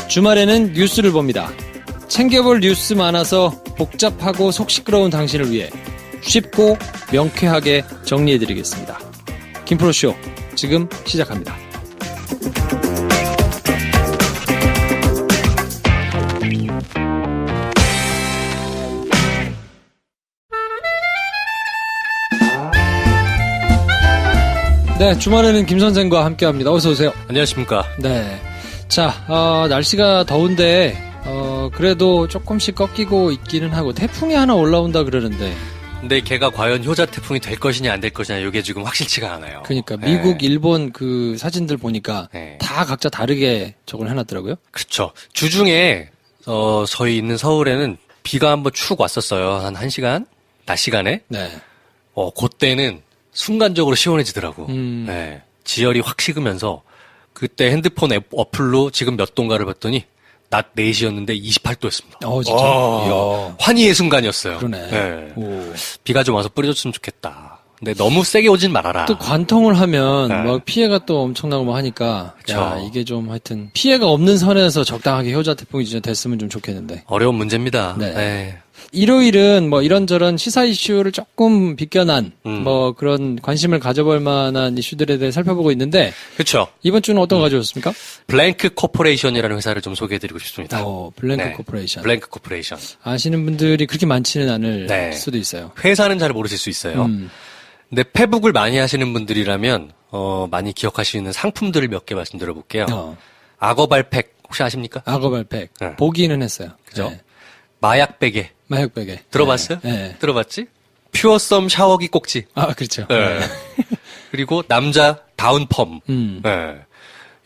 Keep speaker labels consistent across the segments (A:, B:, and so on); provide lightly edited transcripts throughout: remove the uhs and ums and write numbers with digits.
A: 주말에는 뉴스를 봅니다. 챙겨볼 뉴스 많아서 복잡하고 속 시끄러운 당신을 위해 쉽고 명쾌하게 정리해드리겠습니다. 김프로쇼 지금 시작합니다. 네, 주말에는 김 선생과 함께합니다. 어서 오세요.
B: 안녕하십니까.
A: 네. 자, 날씨가 더운데, 그래도 조금씩 꺾이고 있기는 하고, 태풍이 하나 올라온다 그러는데.
B: 근데 걔가 과연 효자 태풍이 될 것이냐 안 될 것이냐 이게 지금 확실치가 않아요.
A: 그러니까 미국, 일본 그 사진들 보니까 다 각자 다르게 저걸 해놨더라고요.
B: 그렇죠. 주중에 저희 있는 서울에는 비가 한번 축 왔었어요. 한 1시간? 낮 시간에.
A: 네.
B: 그때는 순간적으로 시원해지더라고. 네. 지열이 확 식으면서 그때 핸드폰 어플로 지금 몇 도인가를 봤더니 낮 4시였는데 28도였습니다.
A: 진짜.
B: 환희의 순간이었어요.
A: 그러네.
B: 네. 비가 좀 와서 뿌려줬으면 좋겠다. 근데 너무 세게 오진 말아라.
A: 또 관통을 하면 막 피해가 또 엄청나고 뭐 하니까
B: 그쵸.
A: 야, 이게 좀 하여튼 피해가 없는 선에서 적당하게 효자 태풍이 진짜 됐으면 좀 좋겠는데.
B: 어려운 문제입니다.
A: 네.
B: 네.
A: 일요일은 뭐 이런저런 시사 이슈를 조금 비껴난 뭐 그런 관심을 가져볼 만한 이슈들에 대해 살펴보고 있는데
B: 그렇죠.
A: 이번 주는 어떤 거 가져오셨습니까?
B: 블랭크 코퍼레이션이라는 회사를 좀 소개해드리고 싶습니다.
A: 블랭크
B: 네.
A: 코퍼레이션.
B: 블랭크 코퍼레이션.
A: 아시는 분들이 그렇게 많지는 않을
B: 네.
A: 수도 있어요.
B: 회사는 잘 모르실 수 있어요. 근데 페북을 많이 하시는 분들이라면 많이 기억하시는 상품들을 몇 개 말씀드려 볼게요. 악어발팩 혹시 아십니까?
A: 악어발팩.
B: 네.
A: 보기는 했어요.
B: 그죠?
A: 네.
B: 마약베개.
A: 마약베개.
B: 들어봤어요?
A: 네.
B: 들어봤지? 퓨어썸 샤워기 꼭지.
A: 아, 그렇죠.
B: 네. 그리고 남자 다운펌. 네.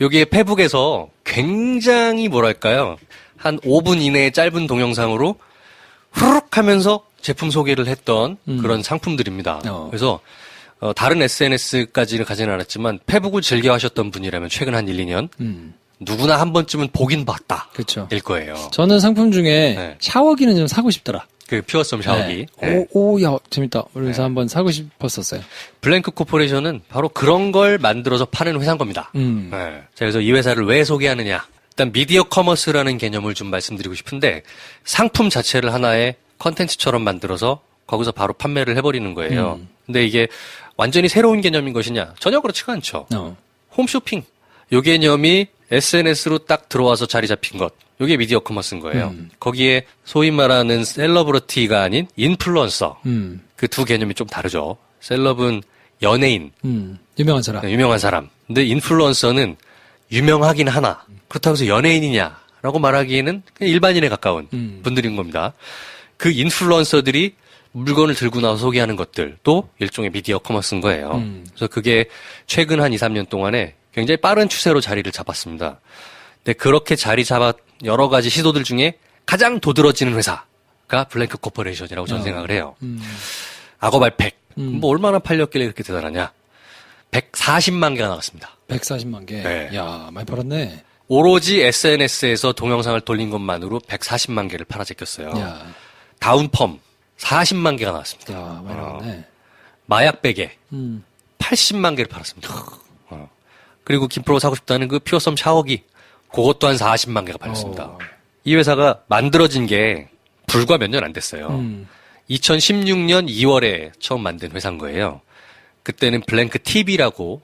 B: 여기에 페북에서 굉장히 뭐랄까요? 한 5분 이내의 짧은 동영상으로 후루룩 하면서 제품 소개를 했던 그런 상품들입니다. 그래서 다른 SNS까지는 가지는 않았지만 페북을 즐겨 하셨던 분이라면 최근 한 1, 2년 누구나 한 번쯤은 보긴 봤다.
A: 그렇죠.
B: 일 거예요.
A: 저는 상품 중에
B: 네.
A: 샤워기는 좀 사고 싶더라.
B: 그 퓨어썸 샤워기.
A: 네. 야, 재밌다. 그래서 한번 사고 싶었었어요.
B: 블랭크 코퍼레이션은 바로 그런 걸 만들어서 파는 회사인 겁니다. 네. 자, 그래서 이 회사를 왜 소개하느냐. 일단 미디어 커머스라는 개념을 좀 말씀드리고 싶은데 상품 자체를 하나의 컨텐츠처럼 만들어서 거기서 바로 판매를 해버리는 거예요. 근데 이게 완전히 새로운 개념인 것이냐? 전혀 그렇지가 않죠. 홈쇼핑. 요 개념이 SNS로 딱 들어와서 자리 잡힌 것. 요게 미디어 커머스인 거예요. 거기에 소위 말하는 셀러브리티가 아닌 인플루언서. 그 두 개념이 좀 다르죠. 셀럽은 연예인.
A: 유명한 사람.
B: 네, 유명한 사람. 근데 인플루언서는 유명하긴 하나. 그렇다고 해서 연예인이냐라고 말하기에는 그냥 일반인에 가까운 분들인 겁니다. 그 인플루언서들이 물건을 들고 나와서 소개하는 것들도 일종의 미디어 커머스인 거예요. 그래서 그게 최근 한 2, 3년 동안에 굉장히 빠른 추세로 자리를 잡았습니다. 근데 그렇게 자리 잡아 여러 가지 시도들 중에 가장 도드러지는 회사가 블랭크 코퍼레이션이라고 저는 생각을 해요. 악어발팩. 뭐 얼마나 팔렸길래 그렇게 대단하냐. 140만 개가 나왔습니다.
A: 140만 개?
B: 네.
A: 야, 많이 팔았네.
B: 오로지 SNS에서 동영상을 돌린 것만으로 140만 개를 팔아제꼈어요.
A: 야.
B: 다운펌 40만 개가 나왔습니다.
A: 야, 많이 나왔네.
B: 마약베개 80만 개를 팔았습니다. 그리고 김프로가 사고 싶다는 그 퓨어썸 샤워기 그것 또한 40만 개가 팔렸습니다. 이 회사가 만들어진 게 불과 몇 년 안 됐어요. 2016년 2월에 처음 만든 회사인 거예요. 그때는 블랭크 TV라고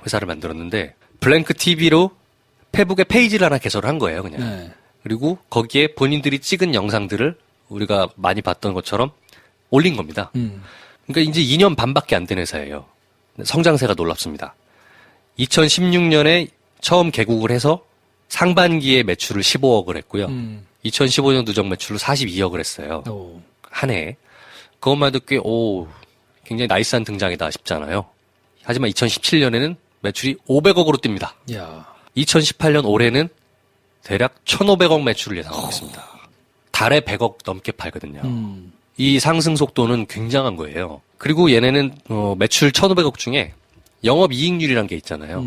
B: 회사를 만들었는데 블랭크 TV로 페북에 페이지를 하나 개설을 한 거예요, 그냥.
A: 네.
B: 그리고 거기에 본인들이 찍은 영상들을 우리가 많이 봤던 것처럼 올린 겁니다. 그러니까 이제 2년 반밖에 안 된 회사예요. 성장세가 놀랍습니다. 2016년에 처음 개국을 해서 상반기에 매출을 15억을 했고요. 2015년 누적 매출로 42억을 했어요. 한 해에. 그것만 해도 굉장히 나이스한 등장이다 싶잖아요. 하지만 2017년에는 매출이 500억으로 뜁니다.
A: 야.
B: 2018년 올해는 대략 1,500억 매출을 예상하고 있습니다. 달에 100억 넘게 팔거든요. 이 상승 속도는 굉장한 거예요. 그리고 얘네는 매출 1,500억 중에 영업이익률이란 게 있잖아요.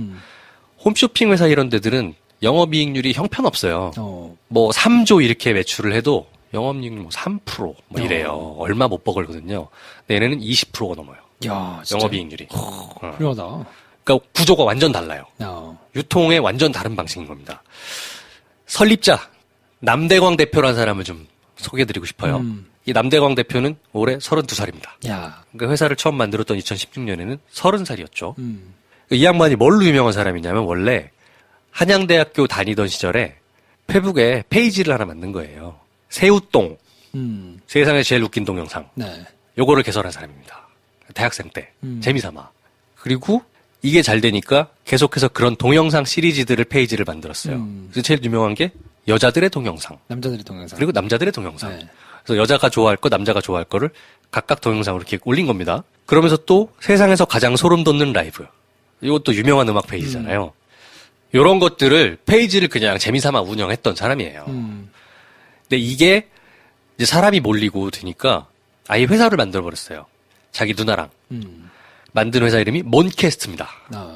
B: 홈쇼핑 회사 이런 데들은 영업이익률이 형편없어요. 뭐 3조 이렇게 매출을 해도 영업이익률 뭐 3% 뭐 이래요. 얼마 못 버거거든요. 근데 얘네는 20%가 넘어요.
A: 야, 진짜.
B: 영업이익률이.
A: 훌륭하다.
B: 그러니까 구조가 완전 달라요. 유통의 완전 다른 방식인 겁니다. 설립자 남대광 대표라는 사람을 좀 소개해드리고 싶어요. 이 남대광 대표는 올해 32살입니다. 그러니까 회사를 처음 만들었던 2016년에는 30살이었죠. 이 양반이 뭘로 유명한 사람이냐면 원래 한양대학교 다니던 시절에 페북에 페이지를 하나 만든 거예요. 새우똥. 세상에 제일 웃긴 동영상.
A: 네.
B: 요거를 개설한 사람입니다. 대학생 때. 재미삼아. 그리고 이게 잘 되니까 계속해서 그런 동영상 시리즈들을 페이지를 만들었어요. 그래서 제일 유명한 게 여자들의 동영상.
A: 남자들의 동영상.
B: 그리고 남자들의 동영상.
A: 네.
B: 그래서 여자가 좋아할 거, 남자가 좋아할 거를 각각 동영상으로 이렇게 올린 겁니다. 그러면서 또 세상에서 가장 소름 돋는 라이브. 이것도 유명한 음악 페이지잖아요. 요런 것들을 페이지를 그냥 재미삼아 운영했던 사람이에요. 근데 이게 이제 사람이 몰리고 되니까 아예 회사를 만들어버렸어요. 자기 누나랑. 만든 회사 이름이 몬캐스트입니다.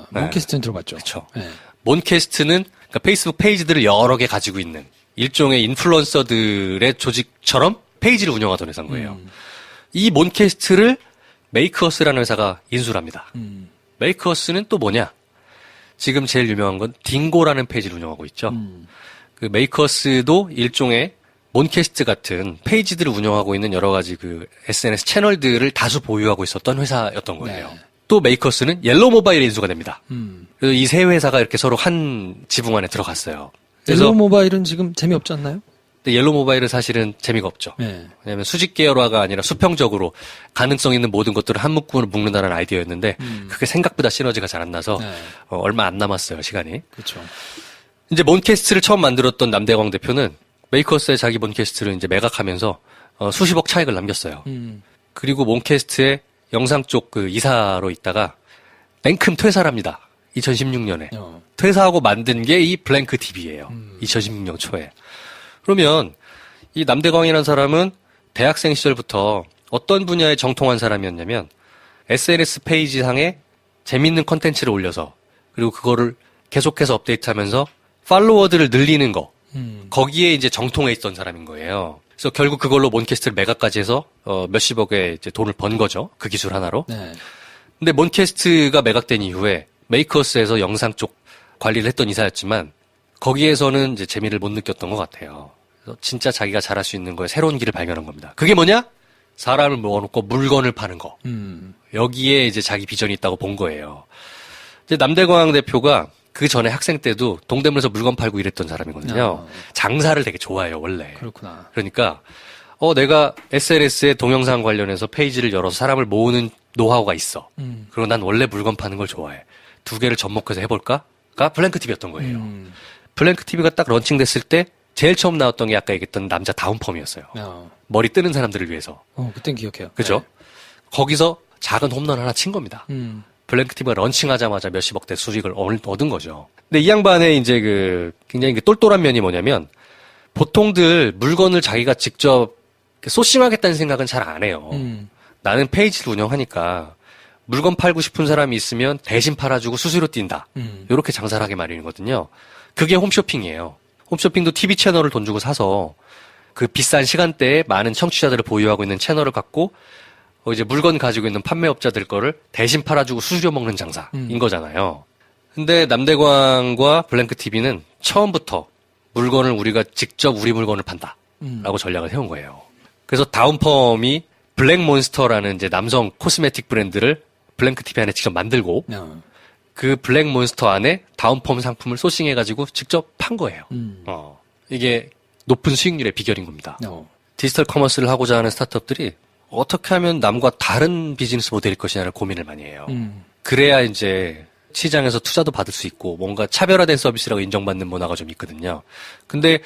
A: 몬캐스트는 들어봤죠.
B: 그렇죠.
A: 네.
B: 몬캐스트는 그러니까 페이스북 페이지들을 여러 개 가지고 있는 일종의 인플루언서들의 조직처럼 페이지를 운영하던 회사인 거예요. 이 몬캐스트를 메이크어스라는 회사가 인수를 합니다. 메이크어스는 또 뭐냐? 지금 제일 유명한 건 딩고라는 페이지를 운영하고 있죠. 그 메이크어스도 일종의 몬캐스트 같은 페이지들을 운영하고 있는 여러 가지 그 SNS 채널들을 다수 보유하고 있었던 회사였던 거예요.
A: 네.
B: 또 메이커스는 옐로우 모바일에 인수가 됩니다. 그래서 이 세 회사가 이렇게 서로 한 지붕 안에 들어갔어요.
A: 옐로우 모바일은 지금 재미없지 않나요?
B: 근데 옐로우 모바일은 사실은 재미가 없죠.
A: 네.
B: 왜냐하면 수직 계열화가 아니라 수평적으로 가능성 있는 모든 것들을 한 묶음으로 묶는다는 아이디어였는데 그게 생각보다 시너지가 잘 안 나서
A: 네.
B: 얼마 안 남았어요, 시간이.
A: 그렇죠.
B: 이제 몬캐스트를 처음 만들었던 남대광 대표는 메이커스의 자기 몬캐스트를 이제 매각하면서 수십억 차익을 남겼어요. 그리고 몬캐스트의 영상 쪽 그 이사로 있다가 냉큼 퇴사를 합니다. 2016년에. 퇴사하고 만든 게 이 블랭크 TV예요. 2016년 초에. 그러면 이 남대광이라는 사람은 대학생 시절부터 어떤 분야에 정통한 사람이었냐면 SNS 페이지 상에 재밌는 컨텐츠를 올려서 그리고 그거를 계속해서 업데이트하면서 팔로워들을 늘리는 거 거기에 이제 정통해 있던 사람인 거예요. 그래서 결국 그걸로 몬캐스트를 매각까지 해서 몇십억의 이제 돈을 번 거죠. 그 기술 하나로.
A: 네.
B: 근데 몬캐스트가 매각된 이후에 메이커스에서 영상 쪽 관리를 했던 이사였지만 거기에서는 이제 재미를 못 느꼈던 것 같아요. 그래서 진짜 자기가 잘할 수 있는 거에 새로운 길을 발견한 겁니다. 그게 뭐냐? 사람을 모아놓고 물건을 파는 거. 여기에 이제 자기 비전이 있다고 본 거예요. 이제 남대광 대표가 그 전에 학생 때도 동대문에서 물건 팔고 이랬던 사람이거든요. 장사를 되게 좋아해요, 원래.
A: 그렇구나.
B: 그러니까 내가 SNS에 동영상 관련해서 페이지를 열어서 사람을 모으는 노하우가 있어. 그리고 난 원래 물건 파는 걸 좋아해. 두 개를 접목해서 해볼까?가 블랭크 TV였던 거예요. 블랭크 TV가 딱 런칭됐을 때 제일 처음 나왔던 게 아까 얘기했던 남자 다운펌이었어요. 머리 뜨는 사람들을 위해서.
A: 그땐 기억해요.
B: 그죠?
A: 네.
B: 거기서 작은 홈런 하나 친 겁니다. 블랭크 TV가 런칭하자마자 몇십억대 수익을 얻은 거죠. 근데 이 양반의 이제 굉장히 똘똘한 면이 뭐냐면 보통들 물건을 자기가 직접 소싱하겠다는 생각은 잘 안 해요. 나는 페이지를 운영하니까 물건 팔고 싶은 사람이 있으면 대신 팔아주고 수수료 띈다. 이렇게 장사를 하게 마련이거든요. 그게 홈쇼핑이에요. 홈쇼핑도 TV 채널을 돈 주고 사서 그 비싼 시간대에 많은 청취자들을 보유하고 있는 채널을 갖고 이제 물건 가지고 있는 판매업자들 거를 대신 팔아주고 수수료 먹는 장사인 거잖아요. 근데 남대광과 블랭크 TV는 처음부터 물건을 우리가 직접 우리 물건을 판다. 라고 전략을 세운 거예요. 그래서 다운펌이 블랙몬스터라는 이제 남성 코스메틱 브랜드를 블랭크 TV 안에 직접 만들고 그 블랙몬스터 안에 다운펌 상품을 소싱해가지고 직접 판 거예요. 이게 높은 수익률의 비결인 겁니다. 디지털 커머스를 하고자 하는 스타트업들이 어떻게 하면 남과 다른 비즈니스 모델일 것이냐를 고민을 많이 해요. 그래야 이제 시장에서 투자도 받을 수 있고 뭔가 차별화된 서비스라고 인정받는 문화가 좀 있거든요. 근데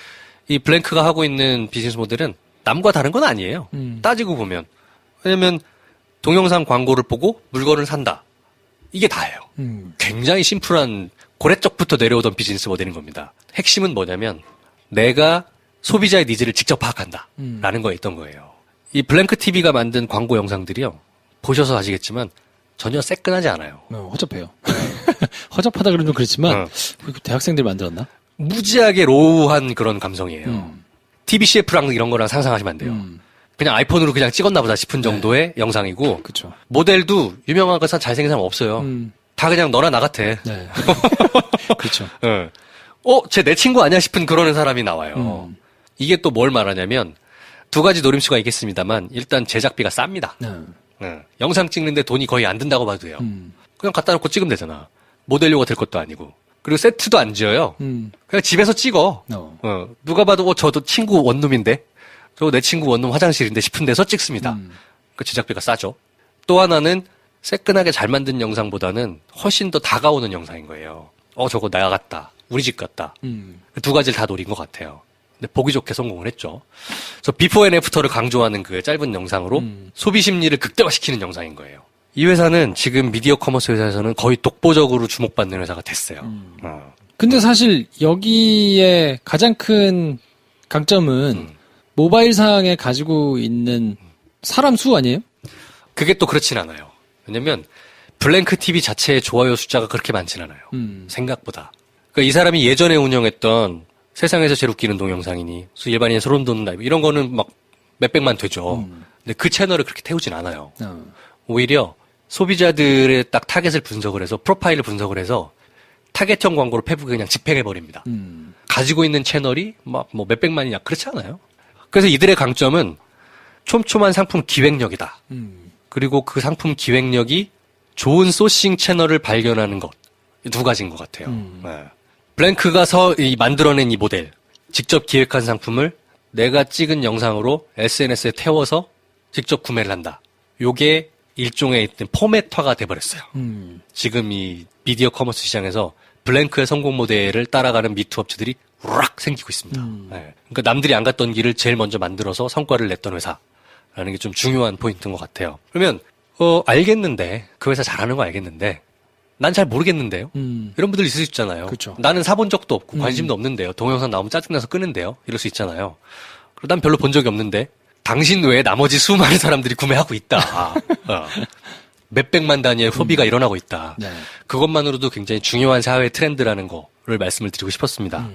B: 이 블랭크가 하고 있는 비즈니스 모델은 남과 다른 건 아니에요. 따지고 보면. 왜냐면 동영상 광고를 보고 물건을 산다. 이게 다예요. 굉장히 심플한 고래적부터 내려오던 비즈니스 모델인 겁니다. 핵심은 뭐냐면 내가 소비자의 니즈를 직접 파악한다. 라는 거에 있던 거예요. 이 블랭크 TV가 만든 광고 영상들이요. 보셔서 아시겠지만 전혀 새끈하지 않아요.
A: 허접해요. 허접하다 그러면 좀 그렇지만 대학생들이 만들었나?
B: 무지하게 로우한 그런 감성이에요. TV CF랑 이런 거랑 상상하시면 안 돼요. 그냥 아이폰으로 그냥 찍었나 보다 싶은 정도의 영상이고
A: 그쵸.
B: 모델도 유명한 것은 잘생긴 사람 없어요. 다 그냥 너나 나 같아.
A: 네. 그렇죠.
B: 쟤 내 친구 아니야 싶은 그런 사람이 나와요. 이게 또 뭘 말하냐면 두 가지 노림수가 있겠습니다만 일단 제작비가 쌉니다. 영상 찍는데 돈이 거의 안 든다고 봐도 돼요. 그냥 갖다 놓고 찍으면 되잖아. 모델료가 될 것도 아니고. 그리고 세트도 안 지어요. 그냥 집에서 찍어. 누가 봐도 저도 친구 원룸인데 저거 내 친구 원룸 화장실인데 싶은 데서 찍습니다. 그 제작비가 싸죠. 또 하나는 새끈하게 잘 만든 영상보다는 훨씬 더 다가오는 영상인 거예요. 저거 나 같다. 우리 집 같다. 그 두 가지를 다 노린 것 같아요. 근데 보기 좋게 성공을 했죠. 그래서 비포 앤 애프터를 강조하는 그 짧은 영상으로 소비 심리를 극대화시키는 영상인 거예요. 이 회사는 지금 미디어 커머스 회사에서는 거의 독보적으로 주목받는 회사가 됐어요.
A: 근데 사실 여기에 가장 큰 강점은 모바일상에 가지고 있는 사람 수 아니에요?
B: 그게 또 그렇진 않아요. 왜냐면 블랭크 TV 자체의 좋아요 숫자가 그렇게 많진 않아요. 생각보다. 그러니까 이 사람이 예전에 운영했던 세상에서 제일 웃기는 동영상이니 일반인의 소름 돋는 라이브 이런 거는 막 몇백만 되죠. 근데 그 채널을 그렇게 태우진 않아요. 오히려 소비자들의 딱 타겟을 분석을 해서 프로파일을 분석을 해서 타겟형 광고를 페북에 그냥 집행해버립니다. 가지고 있는 채널이 막 뭐 몇백만이냐 그렇지 않아요. 그래서 이들의 강점은 촘촘한 상품 기획력이다. 그리고 그 상품 기획력이 좋은 소싱 채널을 발견하는 것. 두 가지인 것 같아요. 네. 블랭크가 만들어낸 이 모델, 직접 기획한 상품을 내가 찍은 영상으로 SNS에 태워서 직접 구매를 한다. 요게 일종의 포맷화가 돼버렸어요. 지금 이 미디어 커머스 시장에서 블랭크의 성공 모델을 따라가는 미투 업체들이 우락 생기고 있습니다. 네. 그러니까 남들이 안 갔던 길을 제일 먼저 만들어서 성과를 냈던 회사라는 게 좀 중요한 포인트인 것 같아요. 그러면 알겠는데 그 회사 잘하는 거 알겠는데 난 잘 모르겠는데요. 이런 분들 있을 수 있잖아요.
A: 그쵸.
B: 나는 사본 적도 없고 관심도 없는데요. 동영상 나오면 짜증나서 끄는데요. 이럴 수 있잖아요. 그리고 난 별로 본 적이 없는데 당신 외에 나머지 수많은 사람들이 구매하고 있다. 몇백만 단위의 소비가 일어나고 있다.
A: 네.
B: 그것만으로도 굉장히 중요한 사회 트렌드라는 거를 말씀을 드리고 싶었습니다.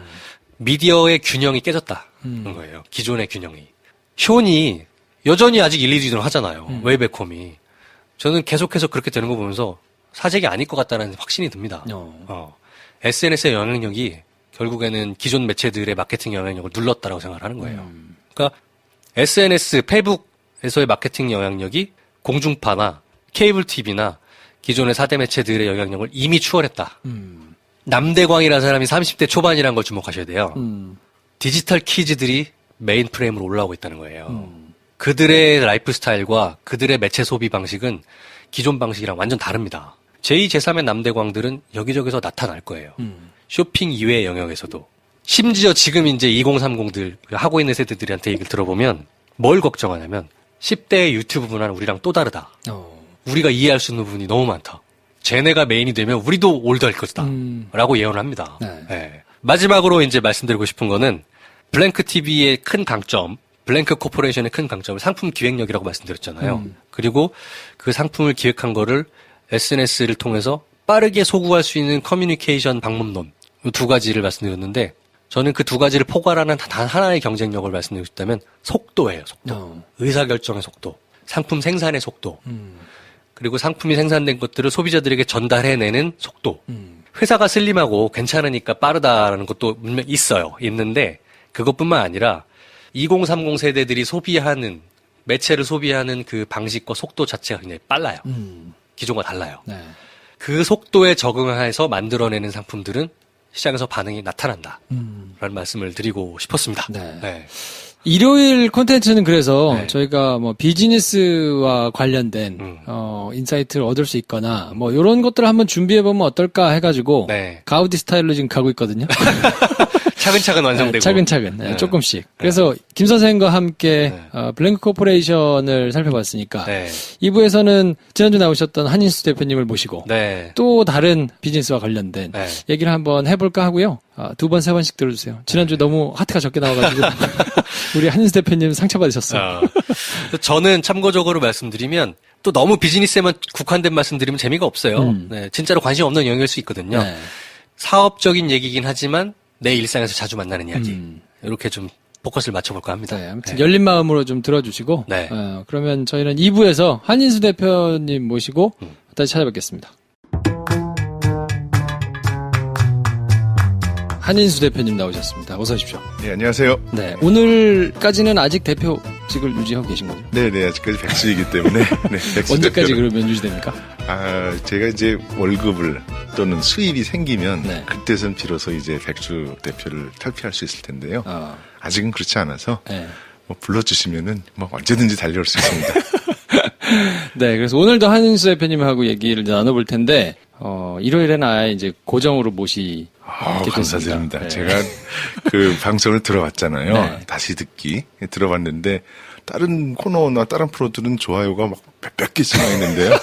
B: 미디어의 균형이 깨졌다는 거예요. 기존의 균형이. 쇼니 여전히 아직 1, 2위를 하잖아요. 웨이백홈이. 저는 계속해서 그렇게 되는 거 보면서 사재기 아닐 것 같다는 확신이 듭니다. SNS의 영향력이 결국에는 기존 매체들의 마케팅 영향력을 눌렀다라고 생각을 하는 거예요. 그러니까 SNS, 페북에서의 마케팅 영향력이 공중파나 케이블 TV나 기존의 4대 매체들의 영향력을 이미 추월했다. 남대광이라는 사람이 30대 초반이라는 걸 주목하셔야 돼요. 디지털 키즈들이 메인 프레임으로 올라오고 있다는 거예요. 그들의 라이프 스타일과 그들의 매체 소비 방식은 기존 방식이랑 완전 다릅니다. 제2, 제3의 남대광들은 여기저기서 나타날 거예요. 쇼핑 이외의 영역에서도. 심지어 지금 이제 2030들 하고 있는 세대들한테 얘기를 들어보면 뭘 걱정하냐면 10대의 유튜브 문화는 우리랑 또 다르다. 우리가 이해할 수 있는 부분이 너무 많다. 쟤네가 메인이 되면 우리도 올드할 것이다. 라고 예언을 합니다. 네. 마지막으로 이제 말씀드리고 싶은 거는 블랭크 TV의 큰 강점, 블랭크 코퍼레이션의 큰 강점을 상품 기획력이라고 말씀드렸잖아요. 그리고 그 상품을 기획한 거를 SNS를 통해서 빠르게 소구할 수 있는 커뮤니케이션 방법론, 이 두 가지를 말씀드렸는데 저는 그 두 가지를 포괄하는 단 하나의 경쟁력을 말씀드리고 싶다면 속도예요. 속도. 의사결정의 속도, 상품 생산의 속도, 그리고 상품이 생산된 것들을 소비자들에게 전달해내는 속도. 회사가 슬림하고 괜찮으니까 빠르다라는 것도 분명 있어요. 있는데 그것뿐만 아니라 2030 세대들이 소비하는, 매체를 소비하는 그 방식과 속도 자체가 굉장히 빨라요. 기존과 달라요.
A: 네.
B: 그 속도에 적응해서 만들어내는 상품들은 시장에서 반응이 나타난다. 라는 말씀을 드리고 싶었습니다.
A: 네.
B: 네.
A: 일요일 콘텐츠는 그래서
B: 네.
A: 저희가 뭐 비즈니스와 관련된 인사이트를 얻을 수 있거나 뭐 이런 것들을 한번 준비해 보면 어떨까 해가지고
B: 네.
A: 가우디 스타일로 지금 가고 있거든요.
B: 차근차근 완성되고.
A: 네, 차근차근 네, 조금씩. 그래서 김 선생과 함께 블랭크 코퍼레이션을 살펴봤으니까
B: 네.
A: 2부에서는 지난주 나오셨던 한인수 대표님을 모시고
B: 네.
A: 또 다른 비즈니스와 관련된
B: 네.
A: 얘기를 한번 해볼까 하고요. 두 번, 세 번씩 들어주세요. 지난주 너무 하트가 적게 나와가지고 우리 한인수 대표님 상처받으셨어요.
B: 저는 참고적으로 말씀드리면 또 너무 비즈니스에만 국한된 말씀드리면 재미가 없어요. 네, 진짜로 관심 없는 영역일 수 있거든요.
A: 네.
B: 사업적인 얘기긴 하지만 내 일상에서 자주 만나는 이야기. 이렇게 좀 포커스를 맞춰볼까 합니다.
A: 네, 아무튼 열린 마음으로 좀 들어주시고
B: 네.
A: 그러면 저희는 2부에서 한인수 대표님 모시고 다시 찾아뵙겠습니다. 한인수 대표님 나오셨습니다. 어서 오십시오.
C: 네, 안녕하세요.
A: 네, 오늘까지는 아직 대표직을 유지하고 계신 거죠?
C: 네, 아직까지 백수이기 때문에. 네, 백수
A: 언제까지
C: 대표는.
A: 그러면 유지됩니까?
C: 제가 이제 월급을 또는 수입이 생기면
A: 네.
C: 그때선 비로소 이제 백수 대표를 탈피할 수 있을 텐데요. 아직은 그렇지 않아서
A: 네.
C: 뭐 불러주시면은 뭐 언제든지 달려올 수 있습니다.
A: 네, 그래서 오늘도 한인수 대표님하고 얘기를 나눠볼 텐데 일요일에는 아예 이제 고정으로 모시게 됐습니다.
C: 감사드립니다.
A: 네.
C: 제가 그 방송을 들어봤잖아요.
A: 네.
C: 다시 듣기 들어봤는데 다른 코너나 다른 프로들은 좋아요가 막 몇 개씩 나 있는데요.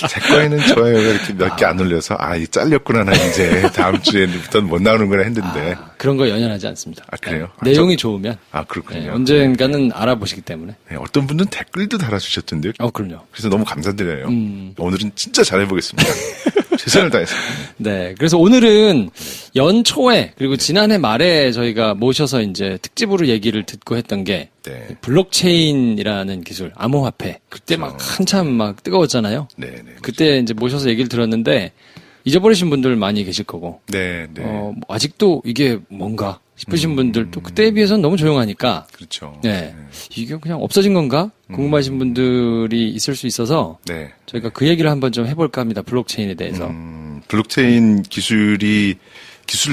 C: 제 거에는 좋아요가 이렇게 몇 개 안 올려서 이 잘렸구나 나 이제 다음 주에부터는 못 나오는구나 했는데
A: 그런 거 연연하지 않습니다.
C: 그래요?
A: 네. 내용이 좋으면
C: 그렇군요.
A: 네, 언젠가는 알아보시기 때문에.
C: 네, 어떤 분은 댓글도 달아주셨던데요.
A: 그럼요.
C: 그래서 너무 감사드려요. 오늘은 진짜 잘해보겠습니다. 최선을 다했습니다.
A: 네, 그래서 오늘은 연초에 그리고 지난해 말에 저희가 모셔서 이제 특집으로 얘기를 듣고 했던 게
C: 네.
A: 블록체인이라는 기술, 암호화폐. 그때 막 한참 막 뜨거웠잖아요.
C: 네.
A: 그때 이제 모셔서 얘기를 들었는데 잊어버리신 분들 많이 계실 거고.
C: 네.
A: 뭐 아직도 이게 뭔가 싶으신 분들도 그때에 비해서는 너무 조용하니까.
C: 그렇죠.
A: 네. 이게 그냥 없어진 건가? 궁금하신 분들이 있을 수 있어서.
C: 네.
A: 저희가 그 얘기를 한번 좀 해볼까 합니다. 블록체인에 대해서.
C: 블록체인 기술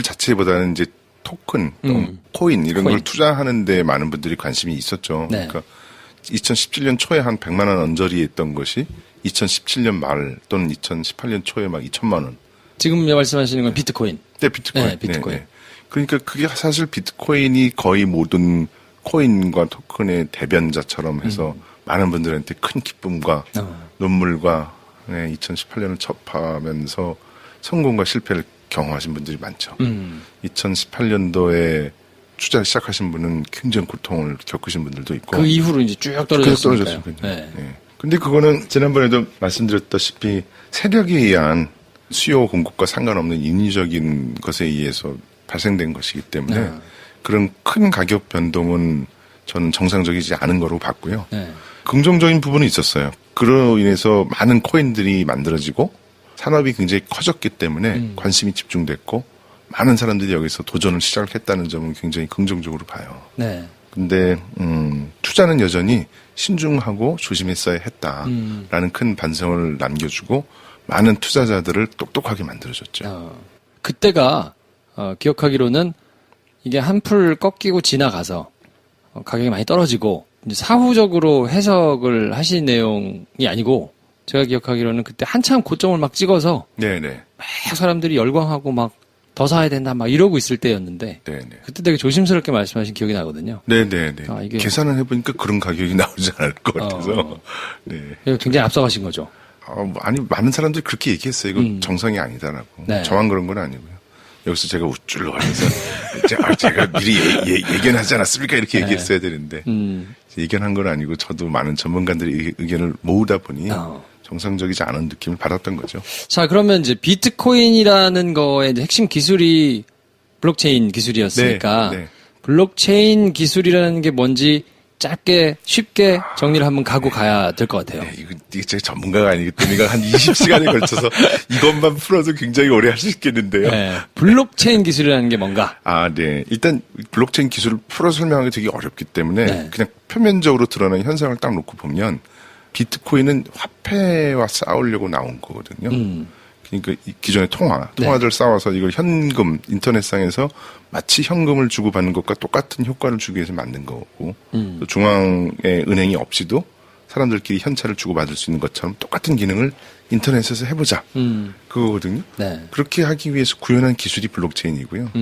C: 자체보다는 이제 토큰, 또 코인 이런 걸 투자하는 데 많은 분들이 관심이 있었죠.
A: 네.
C: 그러니까 2017년 초에 한 100만 원 언저리에 있던 것이 2017년 말 또는 2018년 초에 막 2천만 원.
A: 지금 말씀하시는 건 비트코인.
C: 네, 비트코인.
A: 네, 비트코인.
C: 그러니까 그게 사실 비트코인이 거의 모든 코인과 토큰의 대변자처럼 해서 많은 분들한테 큰 기쁨과 눈물과 2018년을 접하면서 성공과 실패를 경험하신 분들이 많죠. 2018년도에 투자 시작하신 분은 굉장히 고통을 겪으신 분들도 있고.
A: 그 이후로 이제 쭉 떨어졌으니까요.
C: 네. 근데 그거는 지난번에도 말씀드렸다시피 세력에 의한 수요 공급과 상관없는 인위적인 것에 의해서 발생된 것이기 때문에 그런 큰 가격 변동은 저는 정상적이지 않은 거로 봤고요. 긍정적인 부분은 있었어요. 그로 인해서 많은 코인들이 만들어지고 산업이 굉장히 커졌기 때문에 관심이 집중됐고 많은 사람들이 여기서 도전을 시작했다는 점은 굉장히 긍정적으로 봐요.
A: 네.
C: 근데 투자는 여전히 신중하고 조심했어야 했다라는 큰 반성을 남겨주고 많은 투자자들을 똑똑하게 만들어줬죠.
A: 그때가 기억하기로는 이게 한풀 꺾이고 지나가서 가격이 많이 떨어지고 이제 사후적으로 해석을 하신 내용이 아니고 제가 기억하기로는 그때 한참 고점을 막 찍어서
C: 네네.
A: 막 사람들이 열광하고 막 더 사야 된다 막 이러고 있을 때였는데
C: 네네.
A: 그때 되게 조심스럽게 말씀하신 기억이 나거든요.
C: 네네네.
A: 이게
C: 계산을 해보니까 그런 가격이 나오지 않을 것 같아서. 네.
A: 굉장히 앞서가신 거죠.
C: 아니 많은 사람들이 그렇게 얘기했어요. 이거 정상이 아니다라고.
A: 네.
C: 저만 그런 건 아니고요. 여기서 제가 우쭐러 가면서 제가 미리 예견하지 않았습니까? 이렇게 얘기했어야 되는데 예견한 건 아니고 저도 많은 전문가들의 의견을 모으다 보니 정상적이지 않은 느낌을 받았던 거죠.
A: 자, 그러면 이제 비트코인이라는 거의 이제 핵심 기술이 블록체인 기술이었으니까
C: 네.
A: 블록체인 기술이라는 게 뭔지 짧게 쉽게 정리를 한번 가고 가야 될 것 같아요.
C: 네, 이게 제가 전문가가 아니기 때문에 이거 한 20시간에 걸쳐서 이것만 풀어도 굉장히 오래 할 수 있겠는데요.
A: 네, 블록체인 기술이라는 게 뭔가?
C: 네. 일단 블록체인 기술을 풀어 설명하기 되게 어렵기 때문에 그냥 표면적으로 드러나는 현상을 딱 놓고 보면 비트코인은 화폐와 싸우려고 나온 거거든요. 그러니까 기존의 통화들 쌓아서 이걸 현금, 인터넷상에서 마치 현금을 주고받는 것과 똑같은 효과를 주기 위해서 만든 거고 또 중앙의 은행이 없이도 사람들끼리 현찰을 주고받을 수 있는 것처럼 똑같은 기능을 인터넷에서 해보자. 그거거든요.
A: 네.
C: 그렇게 하기 위해서 구현한 기술이 블록체인이고요.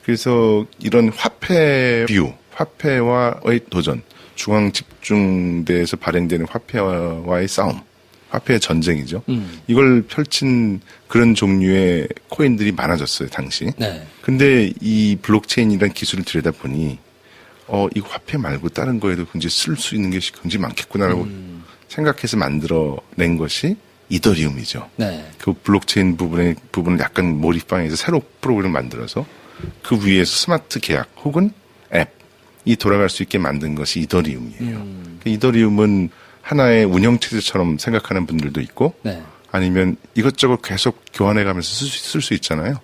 C: 그래서 이런 화폐 비유, 화폐와의 도전, 중앙 집중대에서 발행되는 화폐와의 싸움, 화폐의 전쟁이죠. 이걸 펼친 그런 종류의 코인들이 많아졌어요, 당시.
A: 네.
C: 근데 이 블록체인이라는 기술을 들여다보니, 이 화폐 말고 다른 거에도 굉장히 쓸 수 있는 것이 굉장히 많겠구나라고 생각해서 만들어낸 것이 이더리움이죠.
A: 네.
C: 그 블록체인 부분을 약간 모디파이해서 새로 프로그램을 만들어서 그 위에서 스마트 계약 혹은 앱, 돌아갈 수 있게 만든 것이 이더리움이에요. 이더리움은 하나의 운영체제처럼 생각하는 분들도 있고 네. 아니면 이것저것 계속 교환해가면서 쓸 수 있잖아요.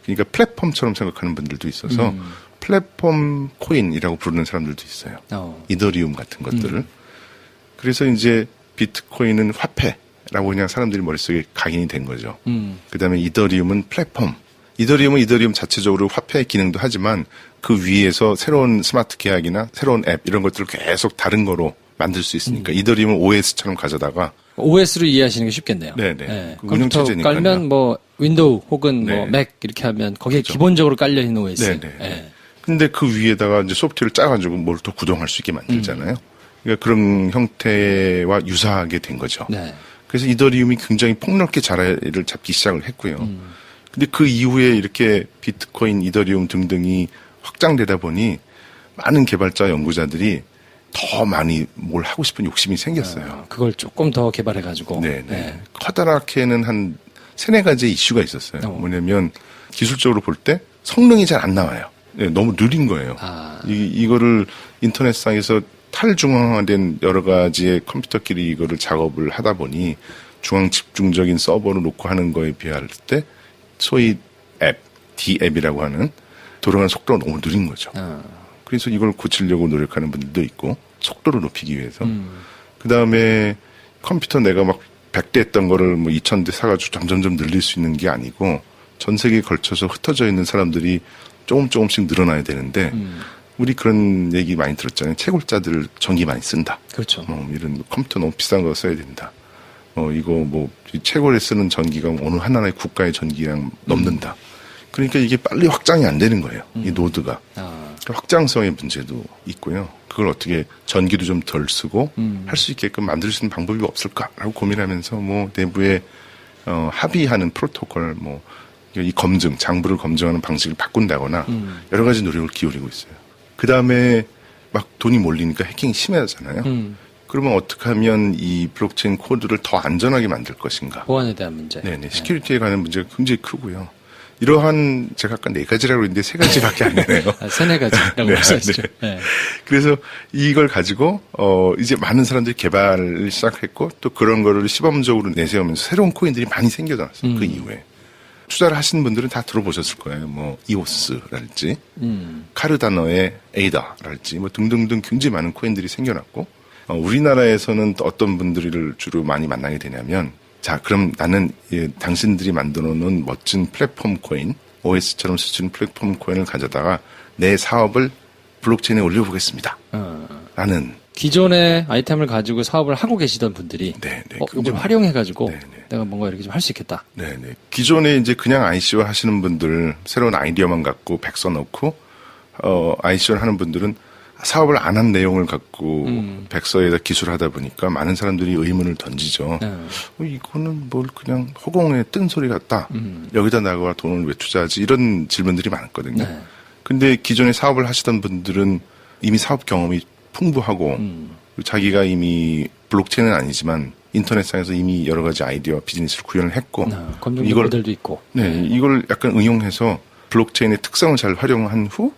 C: 그러니까 플랫폼처럼 생각하는 분들도 있어서 플랫폼 코인이라고 부르는 사람들도 있어요. 이더리움 같은 것들을. 그래서 이제 비트코인은 화폐라고 그냥 사람들이 머릿속에 각인이 된 거죠. 그다음에 이더리움은 플랫폼. 이더리움은 이더리움 자체적으로 화폐의 기능도 하지만 그 위에서 새로운 스마트 계약이나 새로운 앱 이런 것들을 계속 다른 거로 만들 수 있으니까 이더리움은 OS처럼 가져다가
A: OS로 이해하시는 게 쉽겠네요.
C: 네네.
A: 네.
C: 그
A: 컴퓨터 깔면 뭐 윈도우 혹은
C: 네.
A: 뭐 맥 이렇게 하면 거기에 그렇죠. 기본적으로 깔려 있는 OS.
C: 네네. 네. 근데 그 위에다가 이제 소프트웨어를 짜가지고 뭘 더 구동할 수 있게 만들잖아요. 그러니까 그런 형태와 유사하게 된 거죠. 네. 그래서 이더리움이 굉장히 폭넓게 자리를 잡기 시작을 했고요. 근데 그 이후에 이렇게 비트코인, 이더리움 등등이 확장되다 보니 많은 개발자 연구자들이 더 많이 뭘 하고 싶은 욕심이 생겼어요.
A: 그걸 조금 더 개발해가지고.
C: 네네. 네. 커다랗게는 한 3-4가지 이슈가 있었어요. 뭐냐면 기술적으로 볼 때 성능이 잘 안 나와요. 네, 너무 느린 거예요. 이거를 인터넷상에서 탈중앙화된 여러 가지의 컴퓨터끼리 이거를 작업을 하다 보니 중앙 집중적인 서버를 놓고 하는 거에 비할 때 소위 앱, D앱이라고 하는 돌아가는 속도가 너무 느린 거죠. 그래서 이걸 고치려고 노력하는 분들도 있고 속도를 높이기 위해서. 그다음에 컴퓨터 내가 막 100대 했던 거를 뭐 2000대 사가지고 점점점 늘릴 수 있는 게 아니고 전 세계에 걸쳐서 흩어져 있는 사람들이 조금씩 늘어나야 되는데 우리 그런 얘기 많이 들었잖아요. 채굴자들 전기 많이 쓴다.
A: 그렇죠.
C: 이런 컴퓨터 너무 비싼 거 써야 된다. 이거 뭐 채굴에 쓰는 전기가 어느 하나의 국가의 전기랑 넘는다. 그러니까 이게 빨리 확장이 안 되는 거예요. 이 노드가. 확장성의 문제도 있고요. 그걸 어떻게 전기도 좀 덜 쓰고 할 수 있게끔 만들 수 있는 방법이 없을까라고 고민하면서 뭐 내부에 합의하는 프로토콜 뭐 이 검증, 장부를 검증하는 방식을 바꾼다거나 여러 가지 노력을 기울이고 있어요. 그 다음에 막 돈이 몰리니까 해킹이 심해졌잖아요. 그러면 어떻게 하면 이 블록체인 코드를 더 안전하게 만들 것인가.
A: 보안에 대한 문제.
C: 네네. 시큐리티에 관한 문제가 굉장히 크고요. 이러한 제가 아까 4가지라고 했는데 3가지밖에 안 되네요.
A: 3-4가지라고 말씀하시죠.
C: 네. 그래서 이걸 가지고 이제 많은 사람들이 개발을 시작했고 또 그런 거를 시범적으로 내세우면서 새로운 코인들이 많이 생겨났어요. 그 이후에. 투자를 하신 분들은 다 들어보셨을 거예요. 뭐 이오스랄지 카르다노의 에이다랄지 뭐 등등등 굉장히 많은 코인들이 생겨났고 우리나라에서는 어떤 분들을 주로 많이 만나게 되냐면 자, 그럼 나는 당신들이 만들어 놓은 멋진 플랫폼 코인, OS처럼 쓸 수 있는 플랫폼 코인을 가져다가 내 사업을 블록체인에 올려보겠습니다. 라는.
A: 기존의 아이템을 가지고 사업을 하고 계시던 분들이
C: 네네,
A: 이걸 활용해가지고
C: 네네.
A: 내가 뭔가 이렇게 좀 할 수 있겠다.
C: 네네. 기존에 이제 그냥 ICO 하시는 분들, 새로운 아이디어만 갖고 백 써놓고, ICO 하는 분들은 사업을 안 한 내용을 갖고 백서에다 기술하다 보니까 많은 사람들이 의문을 던지죠. 이거는 뭘 그냥 허공에 뜬 소리 같다. 여기다 나가 돈을 왜 투자하지? 이런 질문들이 많았거든요. 네. 근데 기존에 사업을 하시던 분들은 이미 사업 경험이 풍부하고 자기가 이미 블록체인은 아니지만 인터넷상에서 이미 여러 가지 아이디어와 비즈니스를 구현을 했고
A: 검증된 모델도 있고
C: 이걸 약간 응용해서 블록체인의 특성을 잘 활용한 후